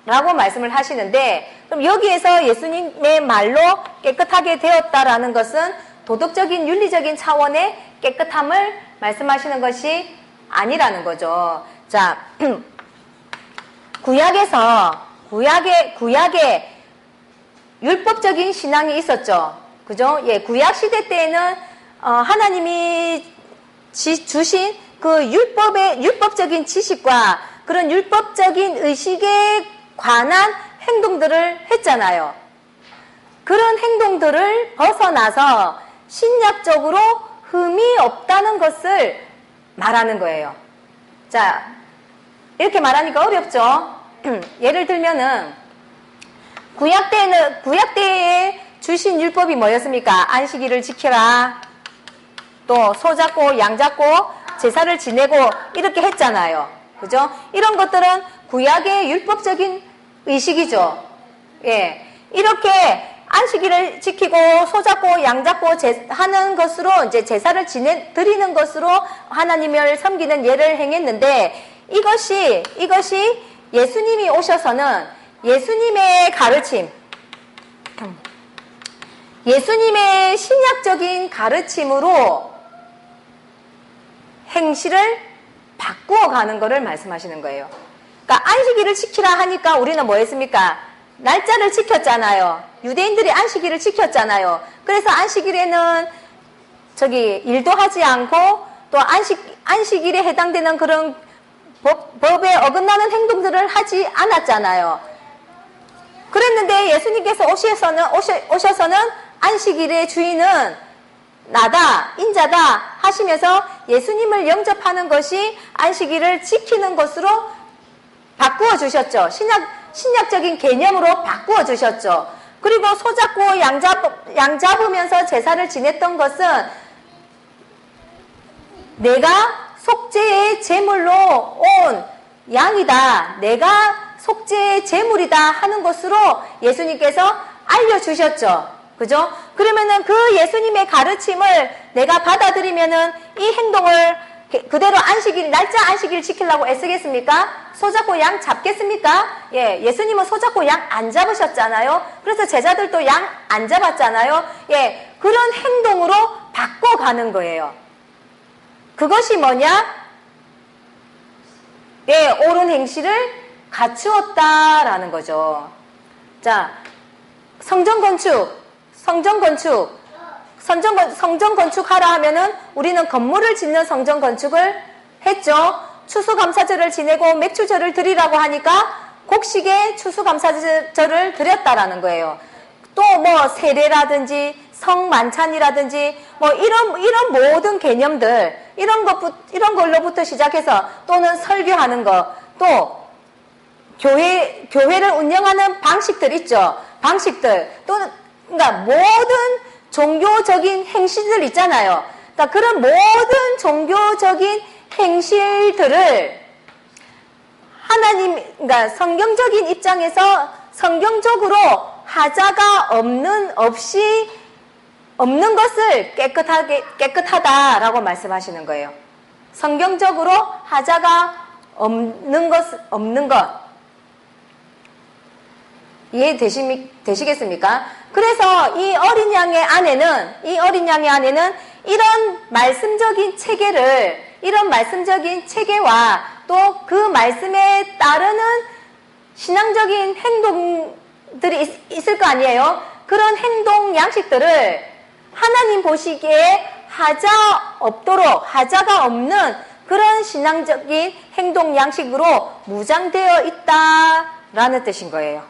라고 말씀을 하시는데, 그럼 여기에서 예수님의 말로 깨끗하게 되었다라는 것은 도덕적인 윤리적인 차원의 깨끗함을 말씀하시는 것이 아니라는 거죠. 자, 구약에 율법적인 신앙이 있었죠. 그죠? 예, 구약 시대 때에는 하나님이 주신 그 율법적인 지식과 그런 율법적인 의식에 관한 행동들을 했잖아요. 그런 행동들을 벗어나서 신약적으로 흠이 없다는 것을 말하는 거예요. 자, 이렇게 말하니까 어렵죠? 예를 들면은, 구약 때에 주신 율법이 뭐였습니까? 안식일을 지켜라. 또, 소 잡고, 양 잡고, 제사를 지내고, 이렇게 했잖아요. 그죠? 이런 것들은 구약의 율법적인 의식이죠. 예. 이렇게 안식일을 지키고, 소 잡고, 양 잡고, 하는 것으로, 이제 제사를 드리는 것으로 하나님을 섬기는 예를 행했는데, 이것이 예수님이 오셔서는 예수님의 가르침, 예수님의 신약적인 가르침으로 행실을 바꾸어 가는 것을 말씀하시는 거예요. 그러니까 안식일을 지키라 하니까 우리는 뭐 했습니까? 날짜를 지켰잖아요. 유대인들이 안식일을 지켰잖아요. 그래서 안식일에는 일도 하지 않고 또 안식일에 해당되는 그런 법에 어긋나는 행동들을 하지 않았잖아요. 그랬는데 예수님께서 오셔서는 안식일의 주인은 나다, 인자다 하시면서 예수님을 영접하는 것이 안식일을 지키는 것으로 바꾸어 주셨죠. 신약적인 개념으로 바꾸어 주셨죠. 그리고 소 잡고 양 잡으면서 제사를 지냈던 것은 내가 속죄의 제물로 온 양이다, 내가 속죄의 제물이다 하는 것으로 예수님께서 알려주셨죠. 그죠? 그러면은 그 예수님의 가르침을 내가 받아들이면은 이 행동을 그대로 날짜 안식일 지키려고 애쓰겠습니까? 소 잡고 양 잡겠습니까? 예, 예수님은 소 잡고 양 안 잡으셨잖아요. 그래서 제자들도 양 안 잡았잖아요. 예, 그런 행동으로 바꿔가는 거예요. 그것이 뭐냐? 예, 옳은 행실을 갖추었다라는 거죠. 자, 성전 건축하라 하면은 우리는 건물을 짓는 성전 건축을 했죠. 추수감사절을 지내고 맥추절을 드리라고 하니까 곡식에 추수감사절을 드렸다라는 거예요. 또 뭐 세례라든지 성만찬이라든지 뭐 이런 모든 개념들, 이런 걸로부터 시작해서 또는 설교하는 거, 또 교회를 운영하는 방식들 있죠. 방식들, 또는 그러니까 모든 종교적인 행실들 있잖아요. 그러니까 그런 모든 종교적인 행실들을 그러니까 성경적인 입장에서 성경적으로 하자가 없는 것을 깨끗하다라고 말씀하시는 거예요. 성경적으로 하자가 없는 것. 이해되시겠습니까? 그래서 이 어린 양의 안에는 이런 말씀적인 체계와 또 그 말씀에 따르는 신앙적인 행동들이 있을 거 아니에요? 그런 행동 양식들을 하나님 보시기에 하자가 없는 그런 신앙적인 행동 양식으로 무장되어 있다라는 뜻인 거예요.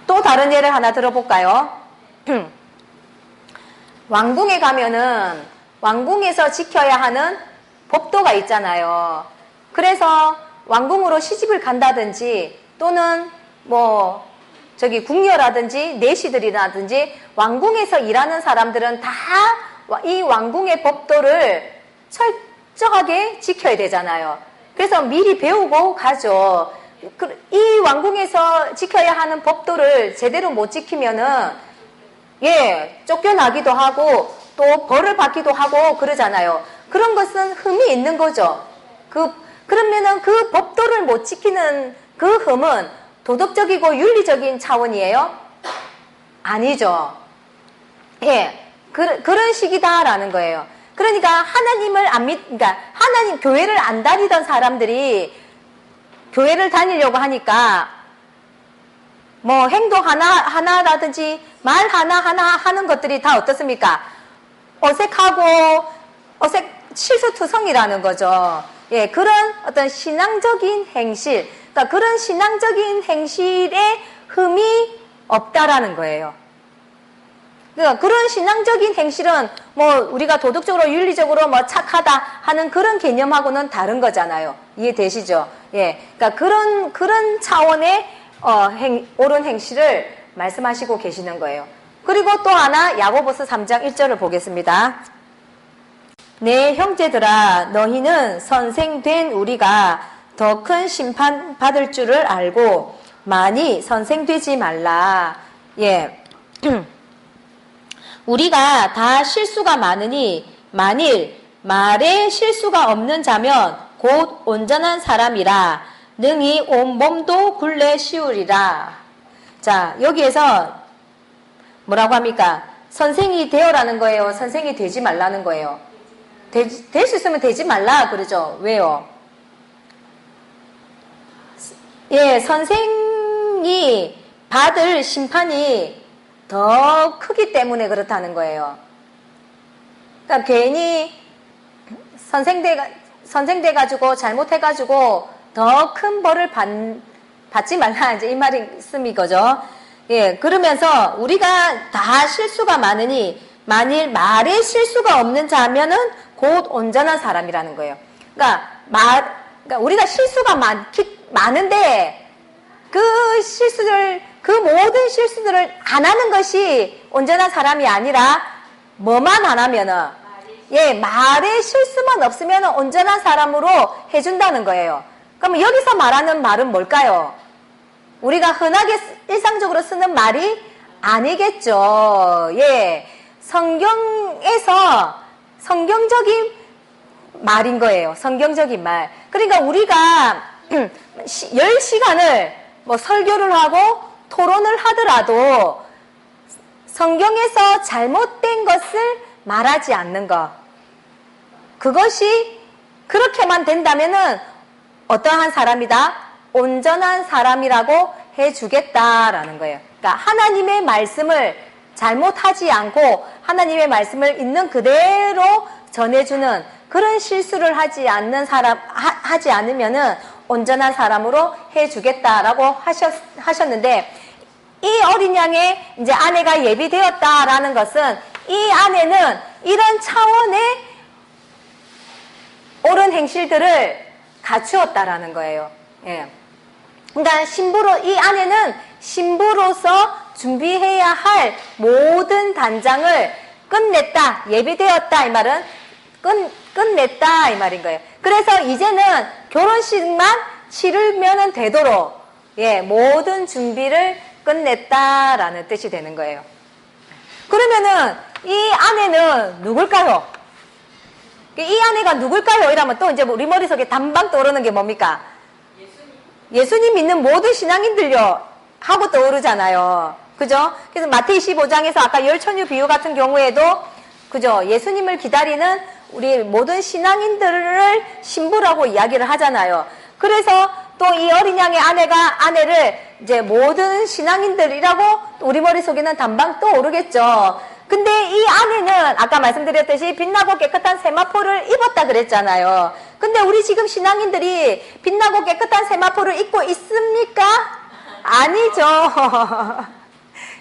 또 다른 예를 하나 들어볼까요? 왕궁에 가면은 왕궁에서 지켜야 하는 법도가 있잖아요. 그래서 왕궁으로 시집을 간다든지 또는 궁녀라든지 내시들이라든지 왕궁에서 일하는 사람들은 다 이 왕궁의 법도를 철저하게 지켜야 되잖아요. 그래서 미리 배우고 가죠. 이 왕궁에서 지켜야 하는 법도를 제대로 못 지키면은, 예, 쫓겨나기도 하고, 또 벌을 받기도 하고 그러잖아요. 그런 것은 흠이 있는 거죠. 그러면은 그 법도를 못 지키는 그 흠은 도덕적이고 윤리적인 차원이에요? 아니죠. 예, 그런 식이다라는 거예요. 그러니까 하나님을 그러니까 하나님 교회를 안 다니던 사람들이 교회를 다니려고 하니까 뭐 행동 하나라든지 말 하나 하는 것들이 다 어떻습니까? 어색하고 실수투성이라는 거죠. 예, 그런 어떤 신앙적인 행실, 그러니까 그런 신앙적인 행실에 흠이 없다라는 거예요. 그러니까 그런 신앙적인 행실은 뭐 우리가 도덕적으로 윤리적으로 뭐 착하다 하는 그런 개념하고는 다른 거잖아요. 이해되시죠? 예, 그러니까 그런 차원의 옳은 행실을 말씀하시고 계시는 거예요. 그리고 또 하나 야고보서 3장 1절을 보겠습니다. 내 형제들아 너희는 선생된 우리가 더 큰 심판 받을 줄을 알고 많이 선생되지 말라. 예. 우리가 다 실수가 많으니 만일 말에 실수가 없는 자면 곧 온전한 사람이라 능히 온 몸도 굴레 씌우리라. 자, 여기에서 뭐라고 합니까? 선생이 되어라는 거예요? 선생이 되지 말라는 거예요? 될 수 있으면 되지 말라 그러죠. 왜요? 예, 선생이 받을 심판이 더 크기 때문에 그렇다는 거예요. 그러니까 괜히 선생돼가지고 잘못해가지고 더 큰 벌을 받지 말라 이제 이 말씀이 거죠. 예, 그러면서 우리가 다 실수가 많으니 만일 말에 실수가 없는 자면은 곧 온전한 사람이라는 거예요. 그러니까 우리가 실수가 많은데 그 모든 실수들을 안 하는 것이 온전한 사람이 아니라 뭐만 안 하면은 예, 말에 실수만 없으면 온전한 사람으로 해준다는 거예요. 그러면 여기서 말하는 말은 뭘까요? 우리가 흔하게 일상적으로 쓰는 말이 아니겠죠. 예, 성경에서 성경적인 말인 거예요. 성경적인 말. 그러니까 우리가 10시간을 뭐 설교를 하고 토론을 하더라도 성경에서 잘못된 것을 말하지 않는 것. 그것이 그렇게만 된다면은 어떠한 사람이다? 온전한 사람이라고 해주겠다라는 거예요. 그러니까 하나님의 말씀을 잘못하지 않고 하나님의 말씀을 있는 그대로 전해주는 그런 실수를 하지 않으면은 온전한 사람으로 해주겠다라고 하셨는데 이 어린 양의 이제 아내가 예비되었다라는 것은 이 아내는 이런 차원의 옳은 행실들을 갖추었다라는 거예요. 예. 그러니까 이 아내는 신부로서 준비해야 할 모든 단장을 끝냈다, 예비되었다 이 말은 끝냈다 이 말인 거예요. 그래서 이제는 결혼식만 치르면 되도록 예, 모든 준비를 끝냈다라는 뜻이 되는 거예요. 그러면은 이 아내는 누굴까요? 이 아내가 누굴까요? 이러면 또 이제 우리 머릿속에 단방 떠오르는 게 뭡니까? 예수님 믿는 모든 신앙인들요 하고 떠오르잖아요. 그죠? 그래서 마태이 15장에서 아까 열천유 비유 같은 경우에도 그죠? 예수님을 기다리는 우리 모든 신앙인들을 신부라고 이야기를 하잖아요. 그래서 또 이 어린 양의 아내를 이제 모든 신앙인들이라고 우리 머릿속에는 단방 떠오르겠죠. 근데 이 아내는 아까 말씀드렸듯이 빛나고 깨끗한 세마포를 입었다 그랬잖아요. 근데 우리 지금 신앙인들이 빛나고 깨끗한 세마포를 입고 있습니까? 아니죠.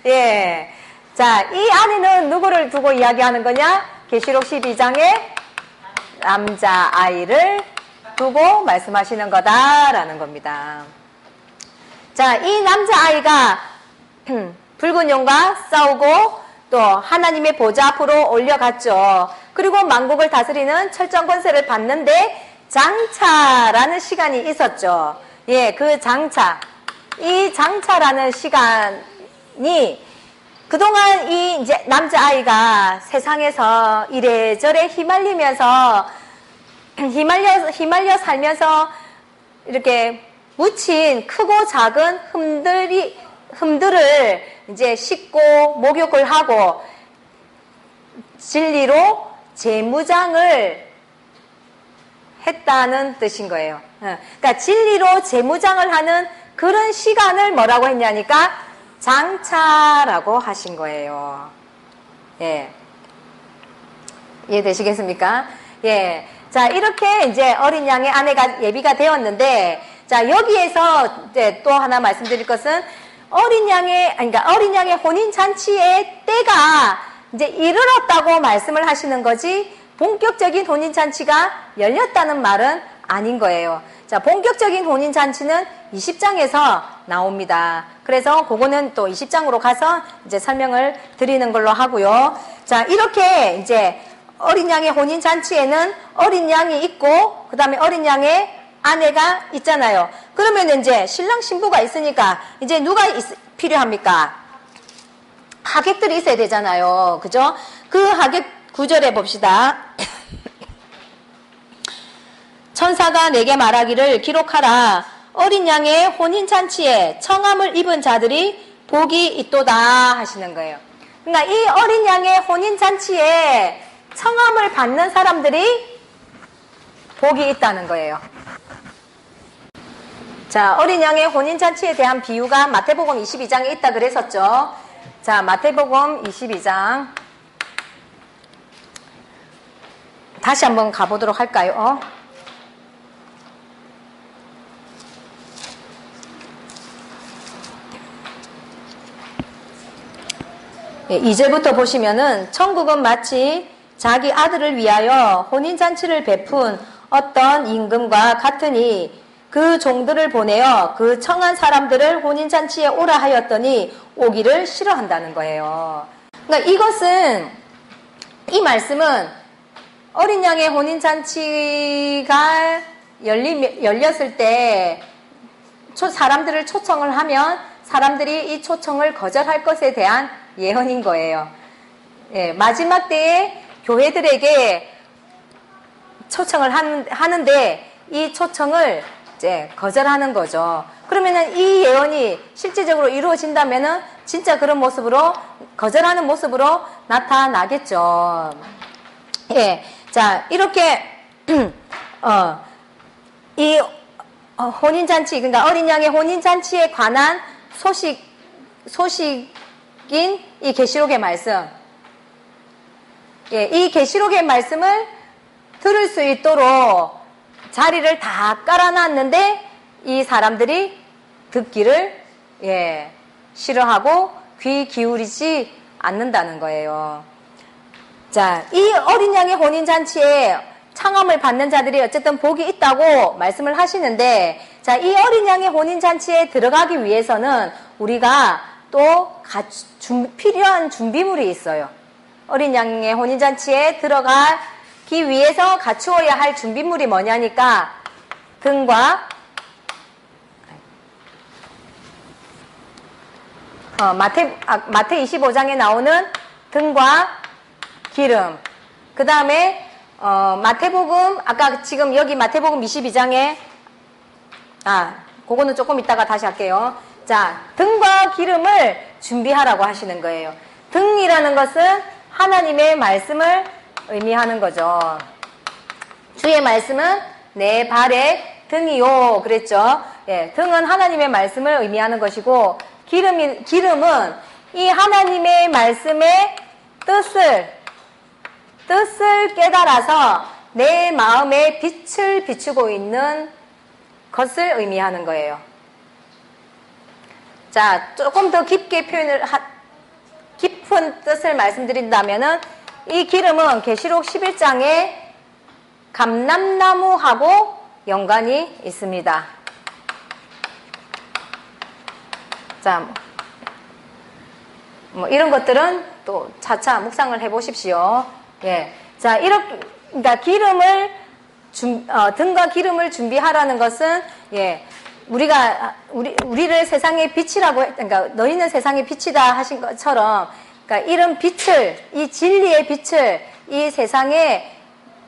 예. 자, 이 아내는 누구를 두고 이야기하는 거냐? 계시록 12장에 남자아이를 두고 말씀하시는 거다라는 겁니다. 자, 이 남자아이가 붉은 용과 싸우고 또 하나님의 보좌 앞으로 올려갔죠. 그리고 만국을 다스리는 철저한 권세를 받는데 장차라는 시간이 있었죠. 예, 그 장차. 이 장차라는 시간이 그동안 이 이제 남자아이가 세상에서 이래저래 휘말리면서 휘말려 살면서 이렇게 묻힌 크고 작은 흠들을 이제 씻고 목욕을 하고 진리로 재무장을 했다는 뜻인 거예요. 그러니까 진리로 재무장을 하는 그런 시간을 뭐라고 했냐니까 장차라고 하신 거예요. 예. 이해되시겠습니까? 예. 자, 이렇게 이제 어린 양의 아내가 예비가 되었는데, 자, 여기에서 이제 또 하나 말씀드릴 것은 어린 양의 혼인잔치의 때가 이제 이르렀다고 말씀을 하시는 거지, 본격적인 혼인잔치가 열렸다는 말은 아닌 거예요. 자, 본격적인 혼인잔치는 20장에서 나옵니다. 그래서 그거는 또 20장으로 가서 이제 설명을 드리는 걸로 하고요. 자, 이렇게 이제 어린 양의 혼인잔치에는 어린 양이 있고, 그 다음에 어린 양의 아내가 있잖아요. 그러면 이제 신랑 신부가 있으니까 이제 누가 필요합니까? 하객들이 있어야 되잖아요. 그죠? 그 하객 구절해 봅시다. 천사가 내게 말하기를 기록하라. 어린 양의 혼인잔치에 청함을 입은 자들이 복이 있도다 하시는 거예요. 그러니까 이 어린 양의 혼인잔치에 청함을 받는 사람들이 복이 있다는 거예요. 자, 어린 양의 혼인잔치에 대한 비유가 마태복음 22장에 있다 그랬었죠. 자, 마태복음 22장 다시 한번 가보도록 할까요? 예, 2절부터 보시면은 천국은 마치 자기 아들을 위하여 혼인잔치를 베푼 어떤 임금과 같으니 그 종들을 보내어 그 청한 사람들을 혼인잔치에 오라 하였더니 오기를 싫어한다는 거예요. 그러니까 이 말씀은 어린 양의 혼인잔치가 열렸을 때 사람들을 초청을 하면 사람들이 이 초청을 거절할 것에 대한 예언인 거예요. 예, 마지막 때에 교회들에게 초청을 하는데 이 초청을 이제 거절하는 거죠. 그러면은 이 예언이 실제적으로 이루어진다면은 진짜 그런 모습으로 거절하는 모습으로 나타나겠죠. 예, 자 이렇게 이 혼인잔치, 그러니까 어린 양의 혼인잔치에 관한 소식인 이 계시록의 말씀. 예, 이 계시록의 말씀을 들을 수 있도록 자리를 다 깔아놨는데 이 사람들이 듣기를 싫어하고 귀 기울이지 않는다는 거예요. 자, 이 어린 양의 혼인잔치에 청함을 받는 자들이 어쨌든 복이 있다고 말씀을 하시는데, 자, 이 어린 양의 혼인잔치에 들어가기 위해서는 우리가 또 필요한 준비물이 있어요. 어린 양의 혼인잔치에 들어가기 위해서 갖추어야 할 준비물이 뭐냐니까 등과 마태 25장에 나오는 등과 기름, 그 다음에 마태복음, 아까 지금 여기 마태복음 22장에 그거는 조금 이따가 다시 할게요. 자, 등과 기름을 준비하라고 하시는 거예요. 등이라는 것은 하나님의 말씀을 의미하는 거죠. 주의 말씀은 내 발의 등이요 그랬죠. 예, 등은 하나님의 말씀을 의미하는 것이고, 기름은 이 하나님의 말씀의 뜻을 깨달아서 내 마음에 빛을 비추고 있는 것을 의미하는 거예요. 자, 조금 더 깊게 깊은 뜻을 말씀드린다면은 이 기름은 계시록 11장에 감람나무하고 연관이 있습니다. 자, 뭐 이런 것들은 또 차차 묵상을 해보십시오. 예. 자, 이렇게, 그러니까 등과 기름을 준비하라는 것은, 예, 우리를 세상의 빛이라고, 그러니까 너희는 세상의 빛이다 하신 것처럼, 그러니까 이런 빛을, 이 진리의 빛을 이 세상에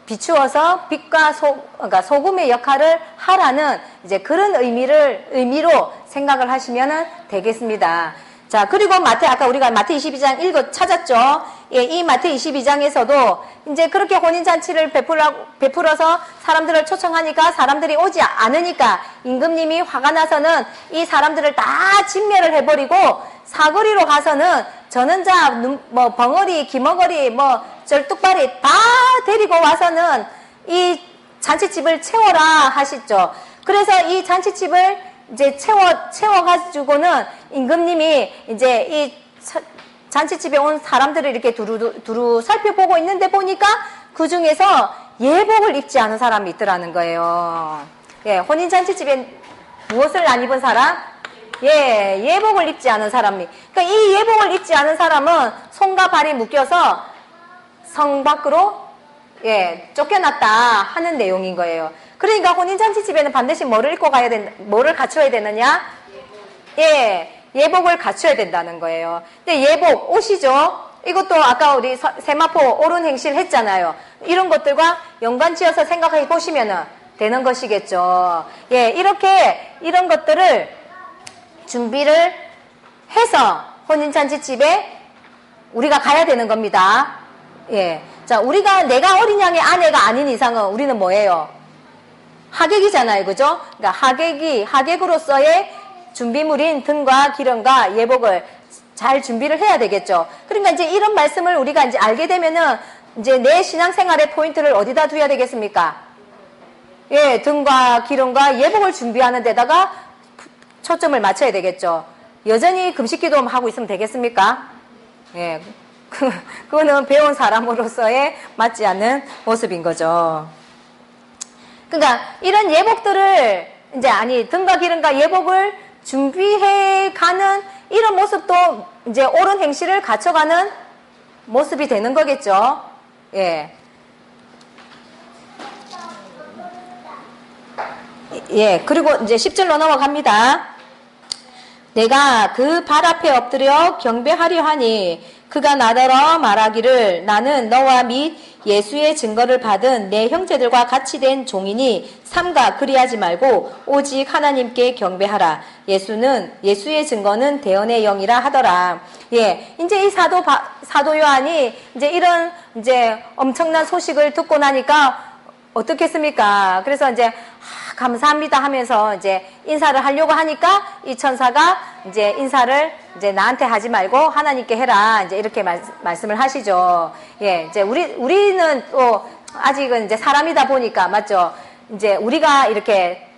비추어서 빛과 그러니까 소금의 역할을 하라는 이제 그런 의미로 생각을 하시면 되겠습니다. 자, 그리고 아까 우리가 마태 22장 찾았죠? 예, 이 마태 22장에서도 이제 그렇게 혼인잔치를 베풀어서 사람들을 초청하니까 사람들이 오지 않으니까 임금님이 화가 나서는 이 사람들을 다 진멸을 해버리고 사거리로 가서는 전원자, 벙어리, 기머거리, 절뚝발이 다 데리고 와서는 이 잔치집을 채워라 하시죠. 그래서 이 잔치집을 이제 채워가지고는 임금님이 이제 이 잔치집에 온 사람들을 이렇게 두루 살펴보고 있는데 보니까 그 중에서 예복을 입지 않은 사람이 있더라는 거예요. 예, 혼인잔치집에 무엇을 안 입은 사람? 예, 예복을 입지 않은 사람이. 그러니까 이 예복을 입지 않은 사람은 손과 발이 묶여서 성 밖으로 쫓겨났다 하는 내용인 거예요. 그러니까 혼인잔치집에는 반드시 뭐를 뭐를 갖춰야 되느냐? 예, 예복을 갖춰야 된다는 거예요. 근데 예복, 옷이죠? 이것도 아까 우리 세마포 옳은 행실 했잖아요. 이런 것들과 연관지어서 생각해 보시면 되는 것이겠죠. 예, 이렇게 이런 것들을 준비를 해서 혼인잔치집에 우리가 가야 되는 겁니다. 예. 자, 내가 어린 양의 아내가 아닌 이상은 우리는 뭐예요? 하객이잖아요. 그죠? 그러니까 하객으로서의 준비물인 등과 기름과 예복을 잘 준비를 해야 되겠죠. 그러니까 이제 이런 말씀을 우리가 이제 알게 되면은 이제 내 신앙생활의 포인트를 어디다 두어야 되겠습니까? 예, 등과 기름과 예복을 준비하는 데다가 초점을 맞춰야 되겠죠. 여전히 금식기도 하고 있으면 되겠습니까? 예. 그거는 배운 사람으로서의 맞지 않는 모습인 거죠. 그러니까 이런 예복들을 등과 기름과 예복을 준비해 가는 이런 모습도 이제 옳은 행실을 갖춰가는 모습이 되는 거겠죠. 예. 예. 그리고 이제 10절로 넘어갑니다. 내가 그 발 앞에 엎드려 경배하려 하니 그가 나더러 말하기를 나는 너와 및 예수의 증거를 받은 내 형제들과 같이 된 종이니 삼가 그리하지 말고 오직 하나님께 경배하라. 예수의 증거는 대언의 영이라 하더라. 예, 이제 이 사도 요한이 이제 이런 엄청난 소식을 듣고 나니까 어떻겠습니까? 그래서 이제 감사합니다 하면서 이제 인사를 하려고 하니까 이 천사가 이제 인사를 이제 나한테 하지 말고 하나님께 해라. 이제 이렇게 말씀을 하시죠. 예, 이제 우리는 또 아직은 이제 사람이다 보니까 맞죠? 이제 우리가 이렇게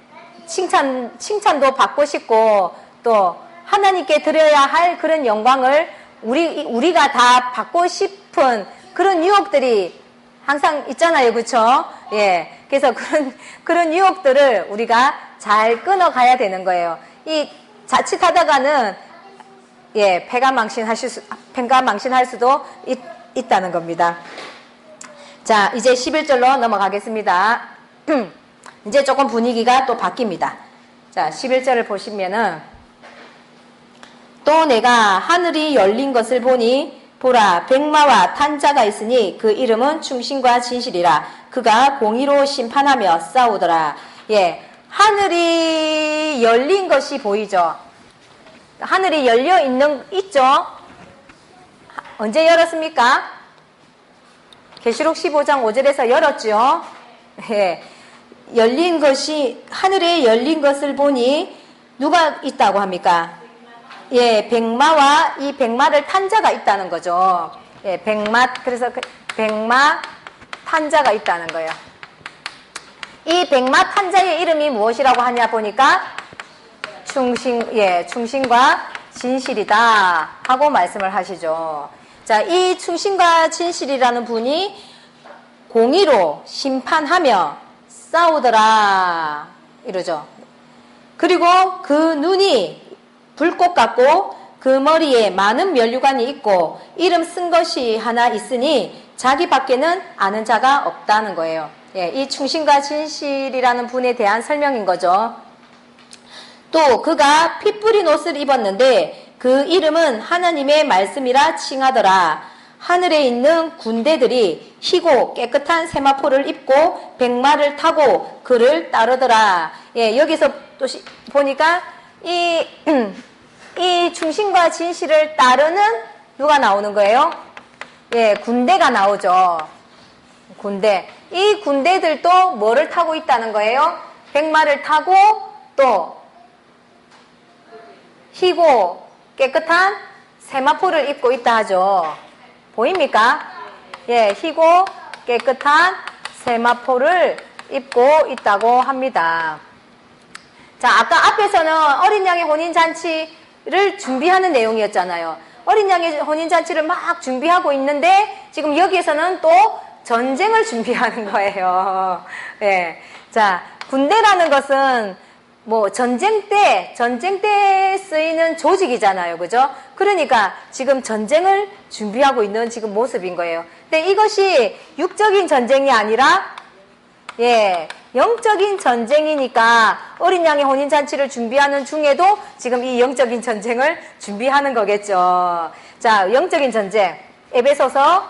칭찬도 받고 싶고 또 하나님께 드려야 할 그런 영광을 우리가 다 받고 싶은 그런 유혹들이 항상 있잖아요. 그쵸? 예. 그래서 그런 유혹들을 우리가 잘 끊어가야 되는 거예요. 이 자칫하다가는 예, 패가 망신할 수도 있다는 겁니다. 자, 이제 11절로 넘어가겠습니다. 이제 조금 분위기가 또 바뀝니다. 자, 11절을 보시면은 또 내가 하늘이 열린 것을 보니 보라 백마와 탄자가 있으니 그 이름은 충신과 진실이라. 그가 공의로 심판하며 싸우더라. 예, 하늘이 열린 것이 보이죠. 하늘이 있죠. 언제 열었습니까? 계시록 15장 5절에서 열었죠. 예, 하늘에 열린 것을 보니 누가 있다고 합니까? 예, 백마와 이 백마를 탄 자가 있다는 거죠. 예, 그래서 백마 탄자가 있다는 거예요. 이 백마 탄자의 이름이 무엇이라고 하냐 보니까 충신과 진실이다 하고 말씀을 하시죠. 자, 이 충신과 진실이라는 분이 공의로 심판하며 싸우더라 이러죠. 그리고 그 눈이 불꽃 같고 그 머리에 많은 면류관이 있고 이름 쓴 것이 하나 있으니 자기밖에는 아는 자가 없다는 거예요. 예, 이 충신과 진실이라는 분에 대한 설명인 거죠. 또 그가 피 뿌린 옷을 입었는데 그 이름은 하나님의 말씀이라 칭하더라. 하늘에 있는 군대들이 희고 깨끗한 세마포를 입고 백마를 타고 그를 따르더라. 예, 여기서 또 보니까 이 충신과 진실을 따르는 누가 나오는 거예요? 예, 군대가 나오죠. 군대. 이 군대들도 뭐를 타고 있다는 거예요? 백마를 타고 또 희고 깨끗한 세마포를 입고 있다 하죠. 보입니까? 예, 희고 깨끗한 세마포를 입고 있다고 합니다. 자, 아까 앞에서는 어린 양의 혼인잔치를 준비하는 내용이었잖아요. 어린 양의 혼인잔치를 막 준비하고 있는데 지금 여기에서는 또 전쟁을 준비하는 거예요. 예. 자, 군대라는 것은 뭐 전쟁 때 쓰이는 조직이잖아요. 그죠? 그러니까 지금 전쟁을 준비하고 있는 지금 모습인 거예요. 근데 이것이 육적인 전쟁이 아니라 예, 영적인 전쟁이니까 어린 양의 혼인잔치를 준비하는 중에도 지금 이 영적인 전쟁을 준비하는 거겠죠. 자, 영적인 전쟁. 에베소서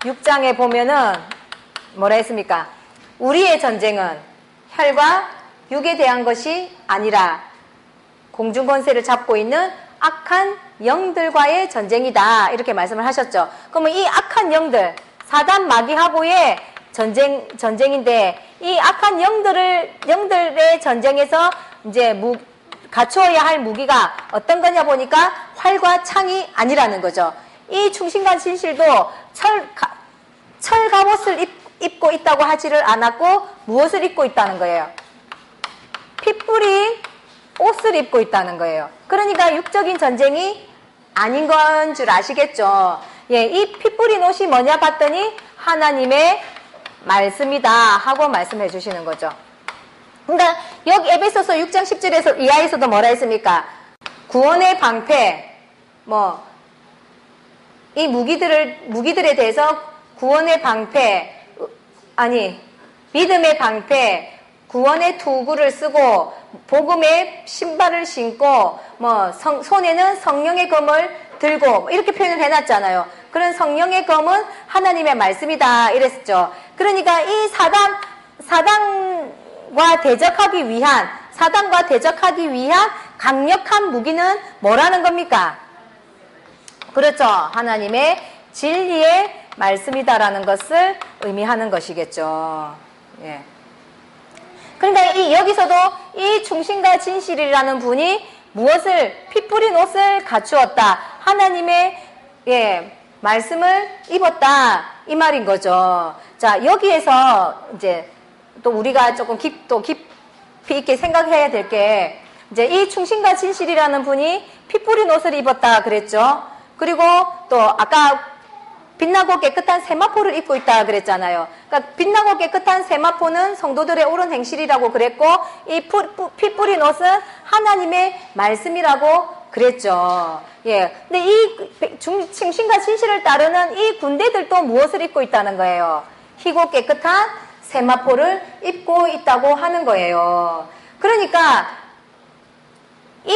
6장에 보면은 뭐라 했습니까? 우리의 전쟁은 혈과 육에 대한 것이 아니라 공중 권세를 잡고 있는 악한 영들과의 전쟁이다. 이렇게 말씀을 하셨죠. 그러면 이 악한 영들, 사단 마귀하고의 전쟁인데 이 악한 영들의 전쟁에서 이제 갖추어야 할 무기가 어떤 거냐 보니까 활과 창이 아니라는 거죠. 이 충신과 진실도 철 갑옷을 입고 있다고 하지를 않았고 무엇을 입고 있다는 거예요? 피 뿌린 옷을 입고 있다는 거예요. 그러니까 육적인 전쟁이 아닌 건 줄 아시겠죠? 예, 이 피 뿌린 옷이 뭐냐 봤더니 하나님의 말씀이다 하고 말씀해 주시는 거죠. 그러니까 여기 에베소서 6장 10절에서 이하에서도 뭐라 했습니까? 구원의 방패, 이 무기들에 대해서 구원의 방패, 믿음의 방패, 구원의 투구를 쓰고 복음의 신발을 신고 손에는 성령의 검을 들고 이렇게 표현을 해놨잖아요. 그런 성령의 검은 하나님의 말씀이다 이랬죠. 그러니까 이 사단과 대적하기 위한 강력한 무기는 뭐라는 겁니까? 그렇죠. 하나님의 진리의 말씀이다라는 것을 의미하는 것이겠죠. 예. 그런데 여기서도 이 충신과 진실이라는 분이 무엇을 피 뿌린 옷을 갖추었다. 하나님의 말씀을 입었다. 이 말인 거죠. 자, 여기에서 이제 또 우리가 조금 깊이 있게 생각해야 될 게 이제 이 충신과 진실이라는 분이 피 뿌린 옷을 입었다 그랬죠. 그리고 또 아까 빛나고 깨끗한 세마포를 입고 있다 그랬잖아요. 그러니까 빛나고 깨끗한 세마포는 성도들의 옳은 행실이라고 그랬고 이 피 뿌린 옷은 하나님의 말씀이라고 그랬죠. 예. 근데 이 충신과 진실을 따르는 이 군대들도 무엇을 입고 있다는 거예요? 희고 깨끗한 세마포를 입고 있다고 하는 거예요. 그러니까 이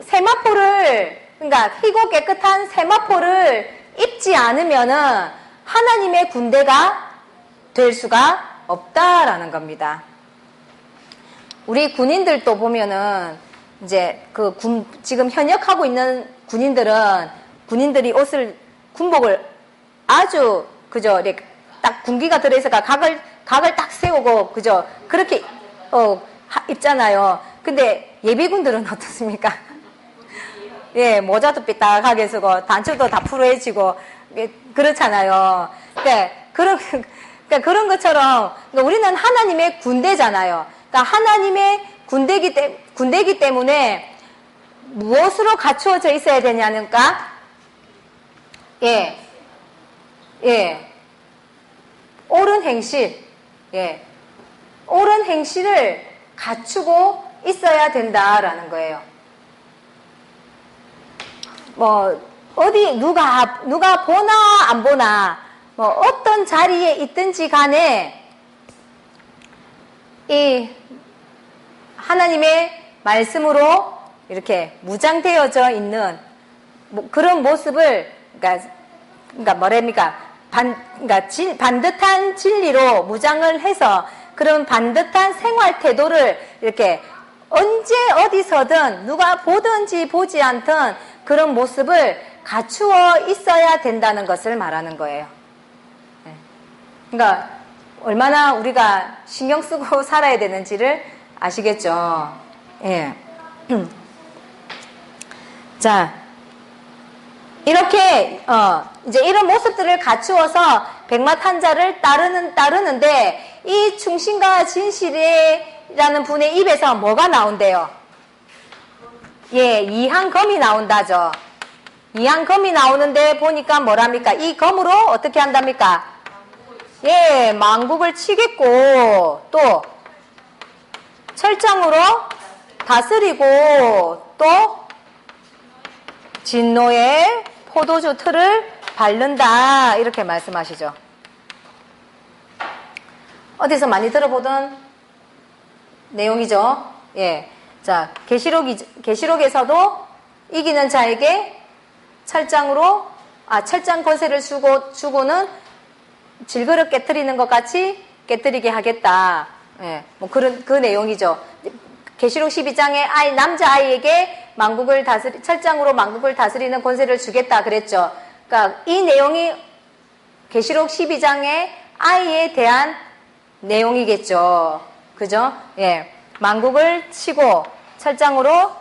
세마포를 그러니까 희고 깨끗한 세마포를 입지 않으면은 하나님의 군대가 될 수가 없다라는 겁니다. 우리 군인들도 보면은 이제 지금 현역하고 있는 군인들이 군복을 아주 그저 이렇게 딱 군기가 들어있어가 각을 딱 세우고 그저 그렇게 입잖아요. 근데 예비군들은 어떻습니까? 예, 모자도 삐딱하게 쓰고 단추도 다 풀어헤치고 그렇잖아요. 그러니까 그런 것처럼 우리는 하나님의 군대잖아요. 그러니까 하나님의 군대이기 때문에 무엇으로 갖추어져 있어야 되냐니까 옳은 행실, 옳은 행실을 갖추고 있어야 된다라는 거예요. 뭐 어디 누가 보나 안 보나 뭐 어떤 자리에 있든지 간에 이 하나님의 말씀으로 이렇게 무장되어져 있는 뭐 그런 모습을 그러니까 뭐랍니까? 그러니까 반듯한 진리로 무장을 해서 그런 반듯한 생활 태도를 이렇게 언제 어디서든 누가 보든지 보지 않든 그런 모습을 갖추어 있어야 된다는 것을 말하는 거예요. 그러니까 얼마나 우리가 신경 쓰고 살아야 되는지를 아시겠죠? 예. 자, 이렇게 이제 이런 모습들을 갖추어서 백마탄자를 따르는데 이 충신과 진실이라는 분의 입에서 뭐가 나온대요? 예, 이항검이 나온다죠. 이항검이 나오는데 보니까 뭐랍니까? 이 검으로 어떻게 한답니까? 예, 망국을 치겠고 또 철장으로 다스리고 또 진노의 포도주 틀을 밟는다 이렇게 말씀하시죠. 어디서 많이 들어보던 내용이죠. 예, 자 계시록에서도 이기는 자에게 철장 권세를 주고는 질그릇 깨뜨리는 것 같이 깨뜨리게 하겠다. 예, 뭐 그 내용이죠. 계시록 12장에 남자아이에게 철장으로 만국을 다스리는 권세를 주겠다 그랬죠. 그러니까 이 내용이 계시록 12장의 아이에 대한 내용이겠죠. 그죠? 예. 만국을 치고 철장으로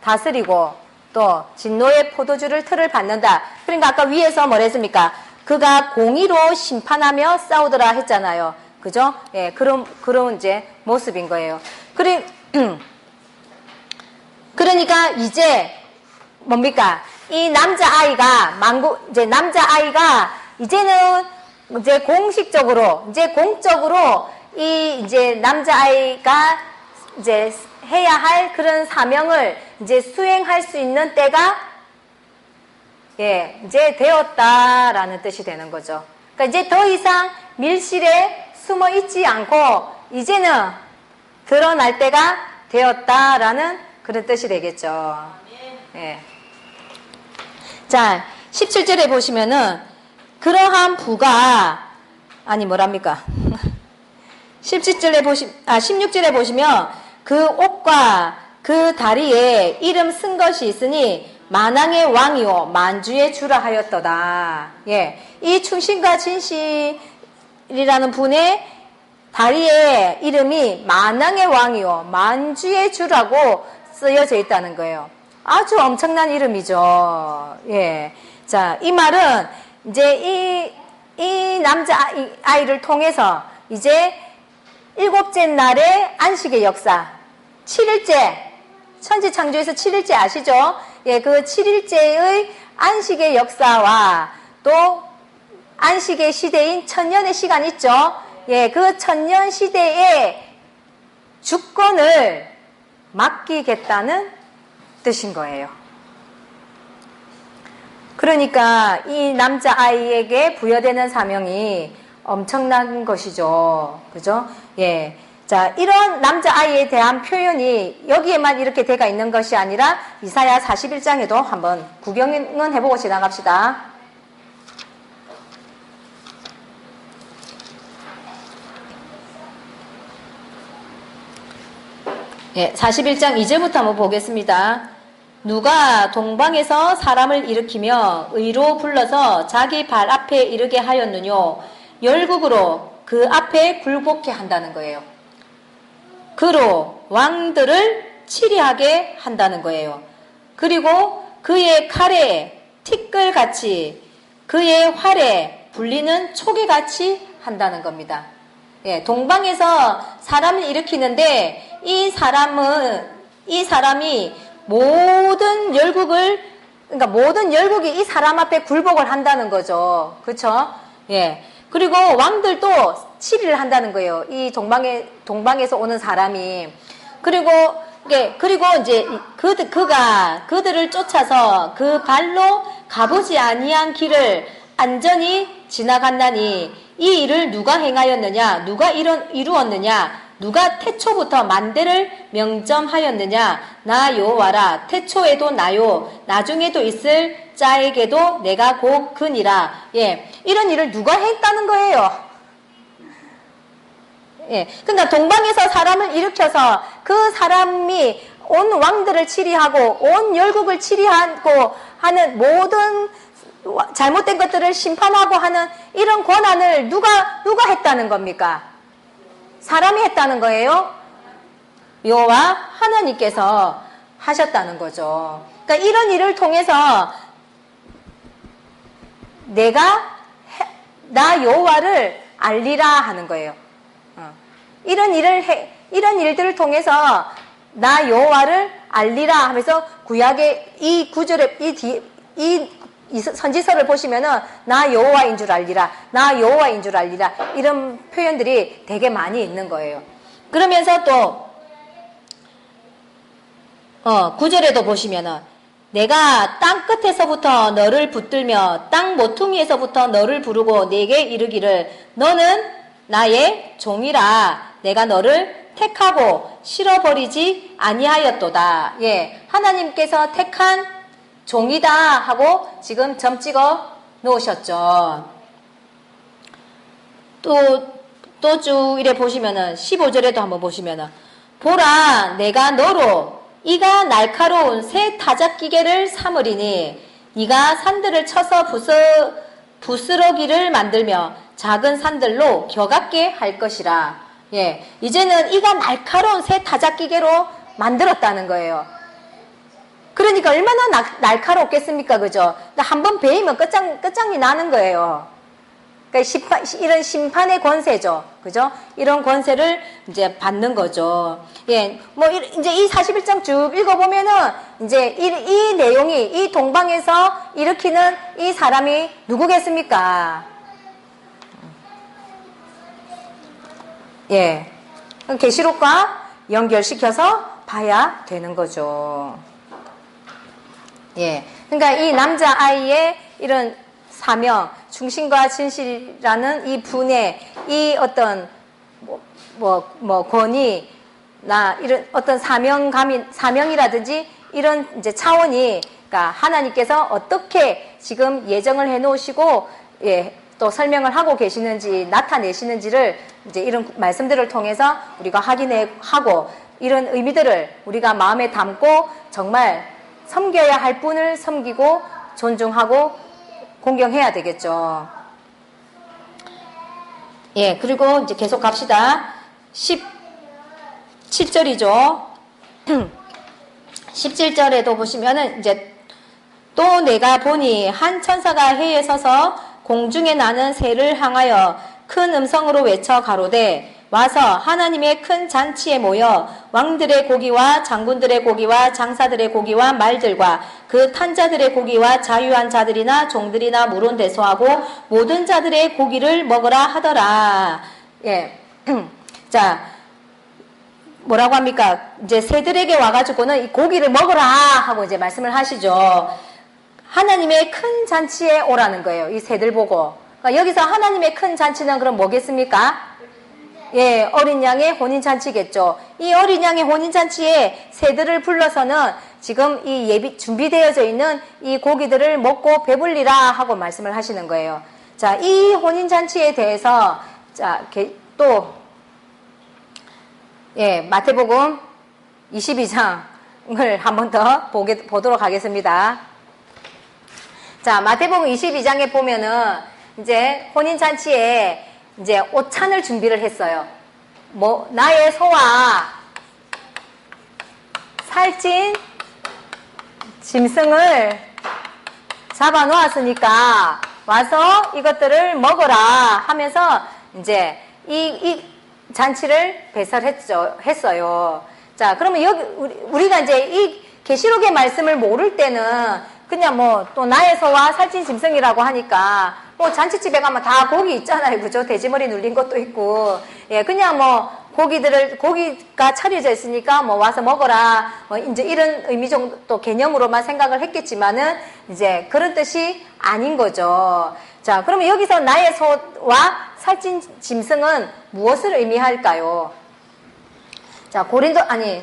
다스리고 또 진노의 포도주를 틀을 밟는다. 그러니까 아까 위에서 뭐랬습니까? 그가 공의로 심판하며 싸우더라 했잖아요. 그죠? 예. 그런 이제 모습인 거예요. 그러니까 이제 뭡니까? 이 남자아이가 이제는 이제 공식적으로 공적으로 이제 남자아이가 이제 해야 할 그런 사명을 이제 수행할 수 있는 때가 예, 이제 되었다라는 뜻이 되는 거죠. 그러니까 이제 더 이상 밀실에 숨어 있지 않고 이제는 드러날 때가 되었다라는 그런 뜻이 되겠죠. 예. 자, 17절에 보시면은 그러한 부가 뭐랍니까? 16절에 보시면 그 옷과 그 다리에 이름 쓴 것이 있으니 만왕의 왕이요 만주의 주라 하였도다. 예. 이 충신과 진실이라는 분의 다리에 이름이 만왕의 왕이요 만주의 주라고 쓰여져 있다는 거예요. 아주 엄청난 이름이죠. 예. 자, 이 말은 이제 이 남자 아이를 통해서 이제 7째 날의 안식의 역사, 7일째, 천지창조에서 7일째 아시죠? 예, 그 7일째의 안식의 역사와 또 안식의 시대인 천년의 시간 있죠? 예, 그 천년 시대의 주권을 맡기겠다는 뜻인 거예요. 그러니까 이 남자아이에게 부여되는 사명이 엄청난 것이죠. 그죠? 예. 자, 이런 남자아이에 대한 표현이 여기에만 이렇게 되어 있는 것이 아니라 이사야 41장에도 한번 구경은 해보고 지나갑시다. 예, 41장 2절부터 한번 보겠습니다. 누가 동방에서 사람을 일으키며 의로 불러서 자기 발 앞에 이르게 하였느뇨. 열국으로 그 앞에 굴복케 한다는 거예요. 그로 왕들을 치리하게 한다는 거예요. 그리고 그의 칼에 티끌같이 그의 활에 불리는 초계같이 한다는 겁니다. 예, 동방에서 사람을 일으키는데 이 사람이 모든 열국이 이 사람 앞에 굴복을 한다는 거죠. 그쵸? 예. 그리고 왕들도 치리를 한다는 거예요. 이 동방에서 오는 사람이. 그리고 그리고 이제 그가 그들을 쫓아서 그 발로 가보지 아니한 길을 안전히 지나갔나니 이 일을 누가 행하였느냐? 누가 이루었느냐? 누가 태초부터 만대를 명점하였느냐? 나 여호와라. 태초에도 나요. 나중에도 있을 자에게도 내가 곧 그니라. 예, 이런 일을 누가 했다는 거예요. 예, 그러니까 동방에서 사람을 일으켜서 그 사람이 온 왕들을 치리하고 온 열국을 치리하고 하는 모든 잘못된 것들을 심판하고 하는 이런 권한을 누가 했다는 겁니까? 사람이 했다는 거예요? 여호와 하나님께서 하셨다는 거죠. 그러니까 이런 일을 통해서 나 여호와를 알리라 하는 거예요. 이런 일들을 통해서 나 여호와를 알리라 하면서 구약의 이 구절에 이 선지서를 보시면은 나 여호와인 줄 알리라, 나 여호와인 줄 알리라 이런 표현들이 되게 많이 있는 거예요. 그러면서 또 9절에도 보시면은 내가 땅 끝에서부터 너를 붙들며 땅 모퉁이에서부터 너를 부르고 내게 이르기를 너는 나의 종이라 내가 너를 택하고 실어버리지 아니하였도다. 예, 하나님께서 택한 종이다 하고 지금 점 찍어 놓으셨죠. 또 쭉 이래 보시면은 15절에도 한번 보시면은 보라 내가 너로 이가 날카로운 새 타작기계를 삼으리니 네가 산들을 쳐서 부스러기를 만들며 작은 산들로 격압게 할 것이라. 예, 이제는 이가 날카로운 새 타작기계로 만들었다는 거예요. 그러니까 얼마나 날카롭겠습니까, 그죠? 한번 베이면 끝장이 나는 거예요. 그러니까 이런 심판의 권세죠, 그죠? 이런 권세를 이제 받는 거죠. 예, 이제 이 41장 쭉 읽어보면은 이제 이 내용이 이 동방에서 일으키는 이 사람이 누구겠습니까? 예, 계시록과 연결시켜서 봐야 되는 거죠. 예, 그러니까 이 남자아이의 이런 사명, 충신과 진실이라는 이 분의 이 어떤 권위, 이런 어떤 사명이라든지 이런 이제 차원이, 그러니까 하나님께서 어떻게 지금 예정을 해 놓으시고, 예, 또 설명을 하고 계시는지, 나타내시는지를 이제 이런 말씀들을 통해서 우리가 확인하고, 이런 의미들을 우리가 마음에 담고 정말 섬겨야 할 분을 섬기고 존중하고 공경해야 되겠죠. 예, 그리고 이제 계속 갑시다. 17절이죠. 17절에도 보시면은 이제 또 내가 보니 한 천사가 해에 서서 공중에 나는 새를 향하여 큰 음성으로 외쳐 가로되 와서 하나님의 큰 잔치에 모여 왕들의 고기와 장군들의 고기와 장사들의 고기와 말들과 그 탄자들의 고기와 자유한 자들이나 종들이나 물은 대소하고 모든 자들의 고기를 먹으라 하더라. 예. 자, 뭐라고 합니까? 이제 새들에게 와가지고는 이 고기를 먹으라 하고 이제 말씀을 하시죠. 하나님의 큰 잔치에 오라는 거예요. 이 새들 보고. 그러니까 여기서 하나님의 큰 잔치는 그럼 뭐겠습니까? 예, 어린 양의 혼인잔치겠죠. 이 어린 양의 혼인잔치에 새들을 불러서는 지금 이 준비되어져 있는 이 고기들을 먹고 배불리라 하고 말씀을 하시는 거예요. 자, 이 혼인잔치에 대해서, 자, 예, 마태복음 22장을 한 번 더 보도록 하겠습니다. 자, 마태복음 22장에 보면은 이제 혼인잔치에 이제 오찬을 준비를 했어요. 나의 소와 살찐 짐승을 잡아 놓았으니까 와서 이것들을 먹어라 하면서 이제 이 잔치를 했어요. 자, 그러면 여기 우리가 이제 이 계시록의 말씀을 모를 때는 그냥 또 나의 소와 살찐 짐승이라고 하니까 잔치집에 가면 다 고기 있잖아요. 그죠? 돼지머리 눌린 것도 있고. 예, 그냥 고기가 차려져 있으니까 뭐 와서 먹어라. 뭐 이제 이런 의미 정도 개념으로만 생각을 했겠지만은 이제 그런 뜻이 아닌 거죠. 자, 그러면 여기서 나의 소와 살찐 짐승은 무엇을 의미할까요? 자,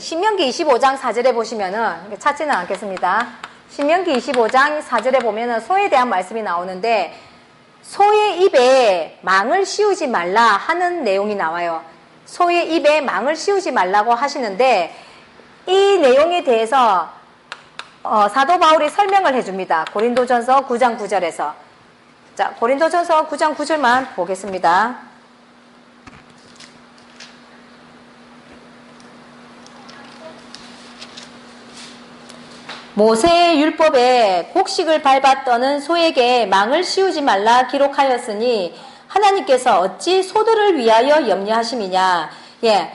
신명기 25장 4절에 보시면은, 찾지는 않겠습니다. 신명기 25장 4절에 보면은 소에 대한 말씀이 나오는데, 소의 입에 망을 씌우지 말라 하는 내용이 나와요. 소의 입에 망을 씌우지 말라고 하시는데, 이 내용에 대해서, 사도 바울이 설명을 해줍니다. 고린도전서 9장 9절에서. 자, 고린도전서 9장 9절만 보겠습니다. 모세의 율법에 곡식을 밟아 떠는 소에게 망을 씌우지 말라 기록하였으니 하나님께서 어찌 소들을 위하여 염려하심이냐. 예,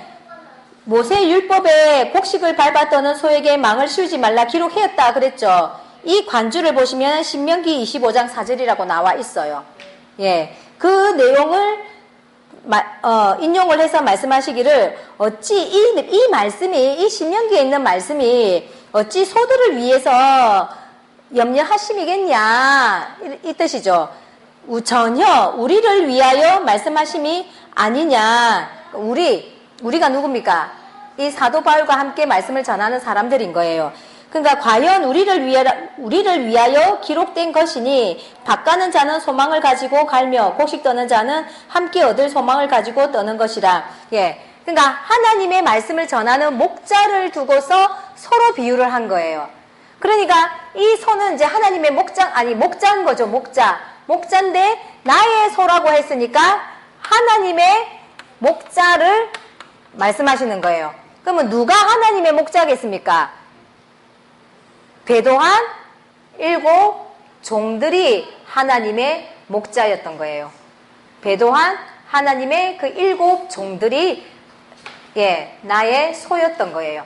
모세의 율법에 곡식을 밟아 떠는 소에게 망을 씌우지 말라 기록하였다 그랬죠. 이 관주를 보시면 신명기 25장 4절이라고 나와 있어요. 예, 그 내용을 인용을 해서 말씀하시기를 어찌 이 말씀이, 이 신명기에 있는 말씀이 어찌 소들을 위해서 염려하심이겠냐 이 뜻이죠. 전혀 우리를 위하여 말씀하심이 아니냐. 우리가 누굽니까? 이 사도 바울과 함께 말씀을 전하는 사람들인 거예요. 그러니까 과연 우리를 위하여 기록된 것이니 밭가는 자는 소망을 가지고 갈며 곡식 떠는 자는 함께 얻을 소망을 가지고 떠는 것이라. 예. 그러니까 하나님의 말씀을 전하는 목자를 두고서 서로 비유를 한 거예요. 그러니까 이 소는 이제 하나님의 목자인 거죠. 목자인데 나의 소라고 했으니까 하나님의 목자를 말씀하시는 거예요. 그러면 누가 하나님의 목자겠습니까? 배도한 7 종들이 하나님의 목자였던 거예요. 배도한 하나님의 그 7 종들이 나의 소였던 거예요.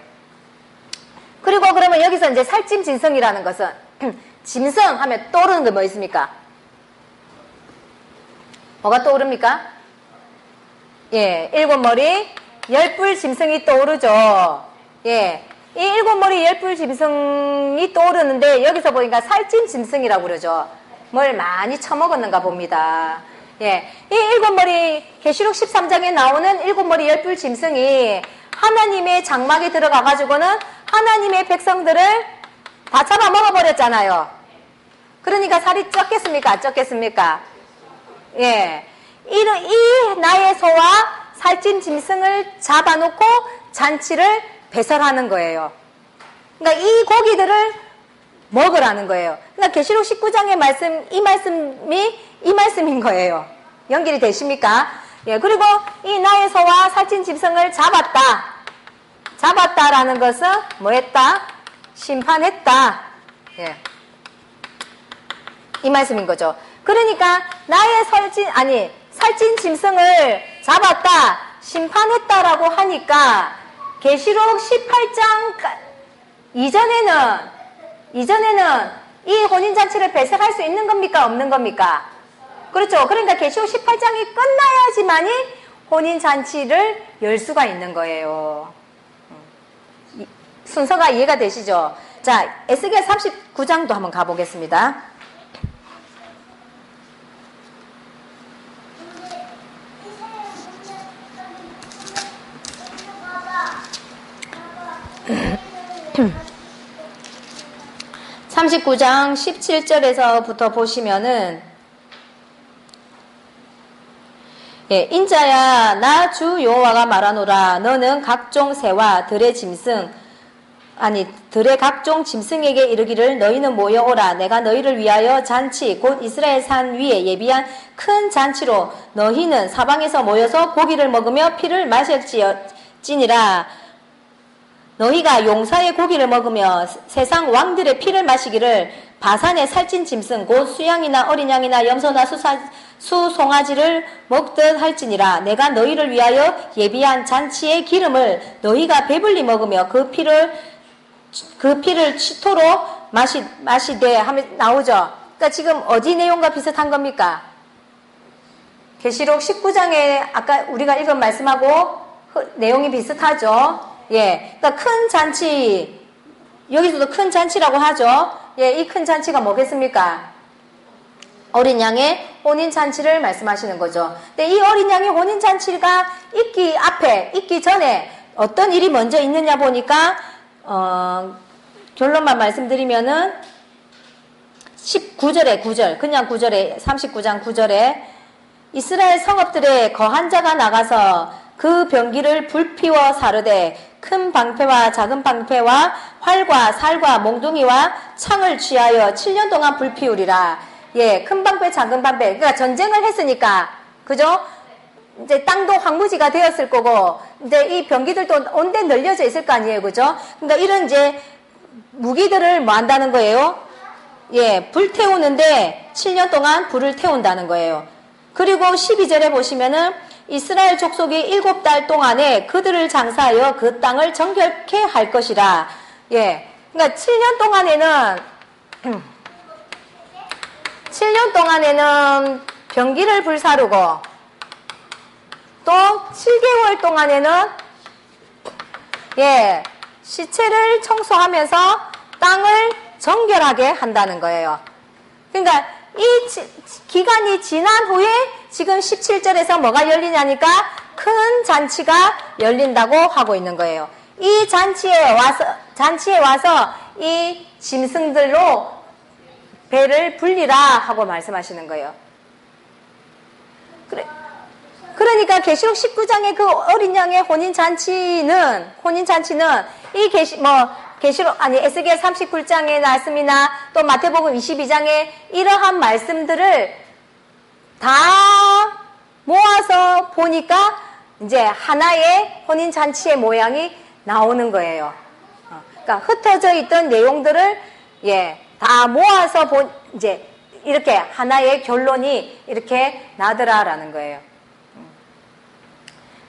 그리고 그러면 여기서 이제 살찜 짐승이라는 것은 짐승 하면 떠오르는 게 뭐 있습니까? 뭐가 떠오릅니까? 예, 7머리 10뿔 짐승이 떠오르죠. 예, 이 7머리 10뿔 짐승이 떠오르는데 여기서 보니까 살찐 짐승이라고 그러죠. 뭘 많이 처먹었는가 봅니다. 예, 이 7머리 계시록 13장에 나오는 7머리 10뿔 짐승이 하나님의 장막에 들어가 가지고는 하나님의 백성들을 다 잡아 먹어버렸잖아요. 그러니까 살이 쪘겠습니까? 안 쪘겠습니까? 예, 이 나의 소와 살찐 짐승을 잡아놓고 잔치를 배설하는 거예요. 그러니까 이 고기들을 먹으라는 거예요. 그러니까 계시록 19장의 말씀, 이 말씀인 거예요. 연결이 되십니까? 예, 그리고 이 나의 소와 살찐 짐승을 잡았다라는 것은 뭐 했다? 심판했다. 예. 이 말씀인 거죠. 그러니까 나의 살찐 짐승을 잡았다, 심판했다라고 하니까 계시록 18장 이전에는 이 혼인잔치를 배설할 수 있는 겁니까? 없는 겁니까? 그렇죠. 그러니까 계시록 18장이 끝나야지만이 혼인잔치를 열 수가 있는 거예요. 순서가 이해가 되시죠? 자, 에스겔 39장도 한번 가보겠습니다. (39장) 17절에서부터 보시면은 인자야 나 주 여호와가 말하노라 너는 각종 새와 들의 각종 짐승에게 이르기를 너희는 모여오라 내가 너희를 위하여 잔치 곧 이스라엘 산 위에 예비한 큰 잔치로 너희는 사방에서 모여서 고기를 먹으며 피를 마실지니라 너희가 용사의 고기를 먹으며 세상 왕들의 피를 마시기를 바산의 살찐 짐승 곧 수양이나 어린 양이나 염소나 수송아지를 먹듯 할지니라 내가 너희를 위하여 예비한 잔치의 기름을 너희가 배불리 먹으며 그 피를 치토록 마시되 하면 나오죠. 그러니까 지금 어디 내용과 비슷한 겁니까? 계시록 19장에 아까 우리가 읽은 말씀하고 내용이 비슷하죠. 예. 그러니까 큰 잔치, 여기서도 큰 잔치라고 하죠. 예, 이 큰 잔치가 뭐겠습니까? 어린 양의 혼인잔치를 말씀하시는 거죠. 근데 이 어린 양의 혼인잔치가 있기 전에 어떤 일이 먼저 있느냐 보니까, 결론만 말씀드리면은, 19절에 9절, 그냥 9절에, 39장 9절에, 이스라엘 성읍들에 거한 자가 나가서 그 병기를 불피워 사르되 큰 방패와 작은 방패와 활과 살과 몽둥이와 창을 취하여 7년 동안 불피우리라. 예, 큰 방패, 작은 방패. 그러니까 전쟁을 했으니까, 그죠? 이제 땅도 황무지가 되었을 거고, 이제 이 병기들도 온데 널려져 있을 거 아니에요, 그죠? 그러니까 이런 이제 무기들을 뭐 한다는 거예요? 예, 불 태우는데 7년 동안 불을 태운다는 거예요. 그리고 12절에 보시면은 이스라엘 족속이 7달 동안에 그들을 장사하여 그 땅을 정결케 할 것이라. 예, 그러니까 7년 동안에는 병기를 불사르고 또 7개월 동안에는 예, 시체를 청소하면서 땅을 정결하게 한다는 거예요. 그러니까 이 기간이 지난 후에 지금 17절에서 뭐가 열리냐니까 큰 잔치가 열린다고 하고 있는 거예요. 이 잔치에 와서 이 짐승들로 배를 불리라 하고 말씀하시는 거예요. 그러니까 계시록 19장의 그 어린 양의 혼인잔치는 이 에스겔 39장의 말씀이나 또 마태복음 22장의 이러한 말씀들을 다 모아서 보니까 이제 하나의 혼인잔치의 모양이 나오는 거예요. 그러니까 흩어져 있던 내용들을 다 모아서 이제 이렇게 하나의 결론이 이렇게 나더라라는 거예요.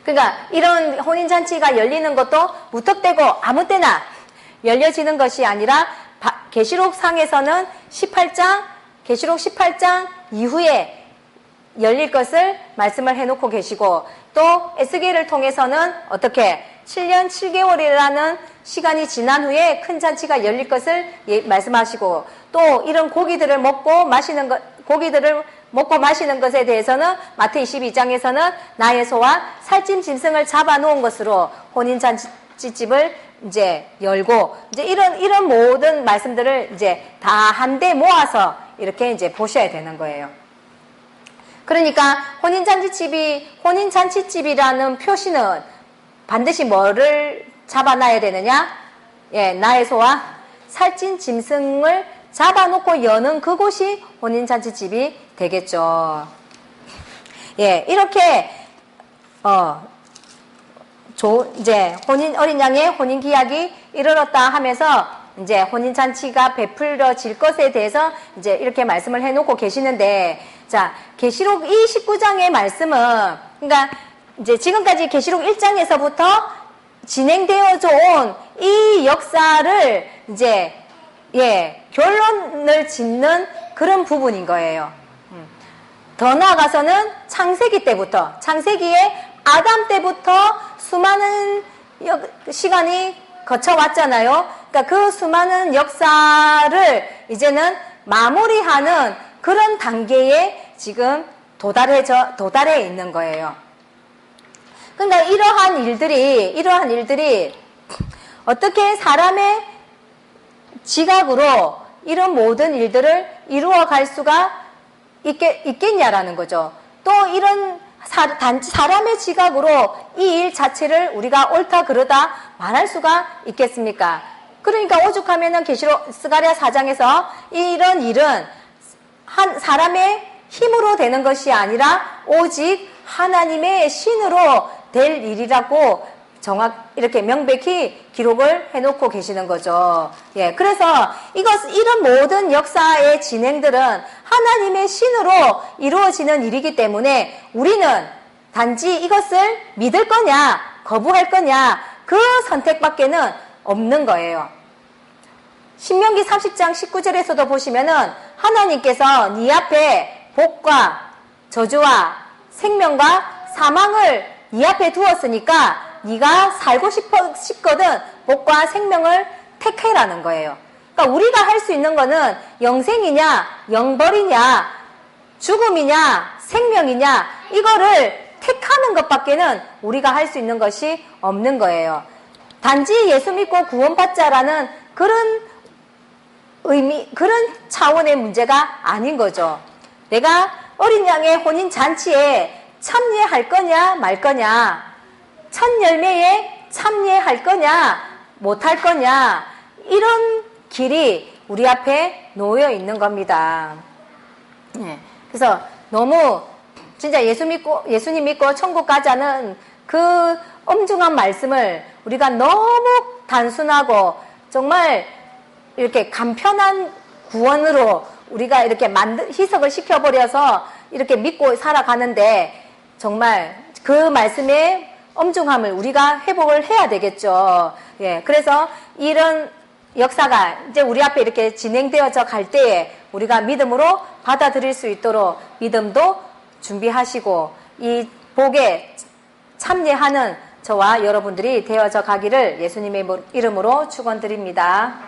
그러니까 이런 혼인잔치가 열리는 것도 무턱대고 아무 때나 열려지는 것이 아니라 계시록 상에서는 계시록 18장 이후에 열릴 것을 말씀을 해놓고 계시고 또 에스겔을 통해서는 어떻게 7년 7개월이라는 시간이 지난 후에 큰 잔치가 열릴 것을 말씀하시고 또 이런 고기들을 먹고 마시는 것에 대해서는 마태 22장에서는 나의 소와 살찐 짐승을 잡아놓은 것으로 혼인잔치집을 이제 열고 이제 이런 모든 말씀들을 이제 다 한데 모아서 이렇게 이제 보셔야 되는 거예요. 그러니까 혼인잔치집이라는 표시는 반드시 뭐를 잡아놔야 되느냐? 예, 나의 소와 살찐 짐승을 잡아놓고 여는 그곳이 혼인잔치집이 되겠죠. 예, 이렇게 이제 어린 양의 혼인 기약이 이르렀다 하면서 이제 혼인잔치가 베풀어질 것에 대해서 이제 이렇게 말씀을 해놓고 계시는데, 자, 계시록 19장의 말씀은, 그러니까 이제 지금까지 계시록 1장에서부터 진행되어져 온 이 역사를 이제, 결론을 짓는 그런 부분인 거예요. 더 나아가서는 창세기에 아담 때부터 수많은 시간이 거쳐왔잖아요. 그러니까 그 수많은 역사를 이제는 마무리하는 그런 단계에 지금 도달해 있는 거예요. 그러니까 이러한 일들이 어떻게 사람의 지각으로 이런 모든 일들을 이루어갈 수가 있겠냐라는 거죠. 또 이런 사람의 지각으로 이 일 자체를 우리가 옳다 그르다 말할 수가 있겠습니까? 그러니까 오죽하면은 스가랴 4장에서 이런 일은 사람의 힘으로 되는 것이 아니라 오직 하나님의 신으로 될 일이라고 이렇게 명백히 기록을 해놓고 계시는 거죠. 예, 그래서 이런 모든 역사의 진행들은 하나님의 신으로 이루어지는 일이기 때문에 우리는 단지 이것을 믿을 거냐, 거부할 거냐, 그 선택밖에는 없는 거예요. 신명기 30장 19절에서도 보시면은 하나님께서 네 앞에 복과 저주와 생명과 사망을 네 앞에 두었으니까 네가 살고 싶거든 복과 생명을 택해라는 거예요. 그러니까 우리가 할 수 있는 거는 영생이냐, 영벌이냐, 죽음이냐, 생명이냐, 이거를 택하는 것밖에는 우리가 할 수 있는 것이 없는 거예요. 단지 예수 믿고 구원받자라는 그런 의미, 그런 차원의 문제가 아닌 거죠. 내가 어린 양의 혼인 잔치에 참여할 거냐, 말 거냐, 첫 열매에 참여할 거냐, 못할 거냐, 이런 길이 우리 앞에 놓여 있는 겁니다. 그래서 너무 진짜 예수님 믿고 천국 가자는 그 엄중한 말씀을 우리가 너무 단순하고 정말 이렇게 간편한 구원으로 우리가 이렇게 희석을 시켜버려서 이렇게 믿고 살아가는데 정말 그 말씀의 엄중함을 우리가 회복을 해야 되겠죠. 예, 그래서 이런 역사가 이제 우리 앞에 이렇게 진행되어져 갈 때에 우리가 믿음으로 받아들일 수 있도록 믿음도 준비하시고 이 복에 참여하는 저와 여러분들이 되어져 가기를 예수님의 이름으로 축원드립니다.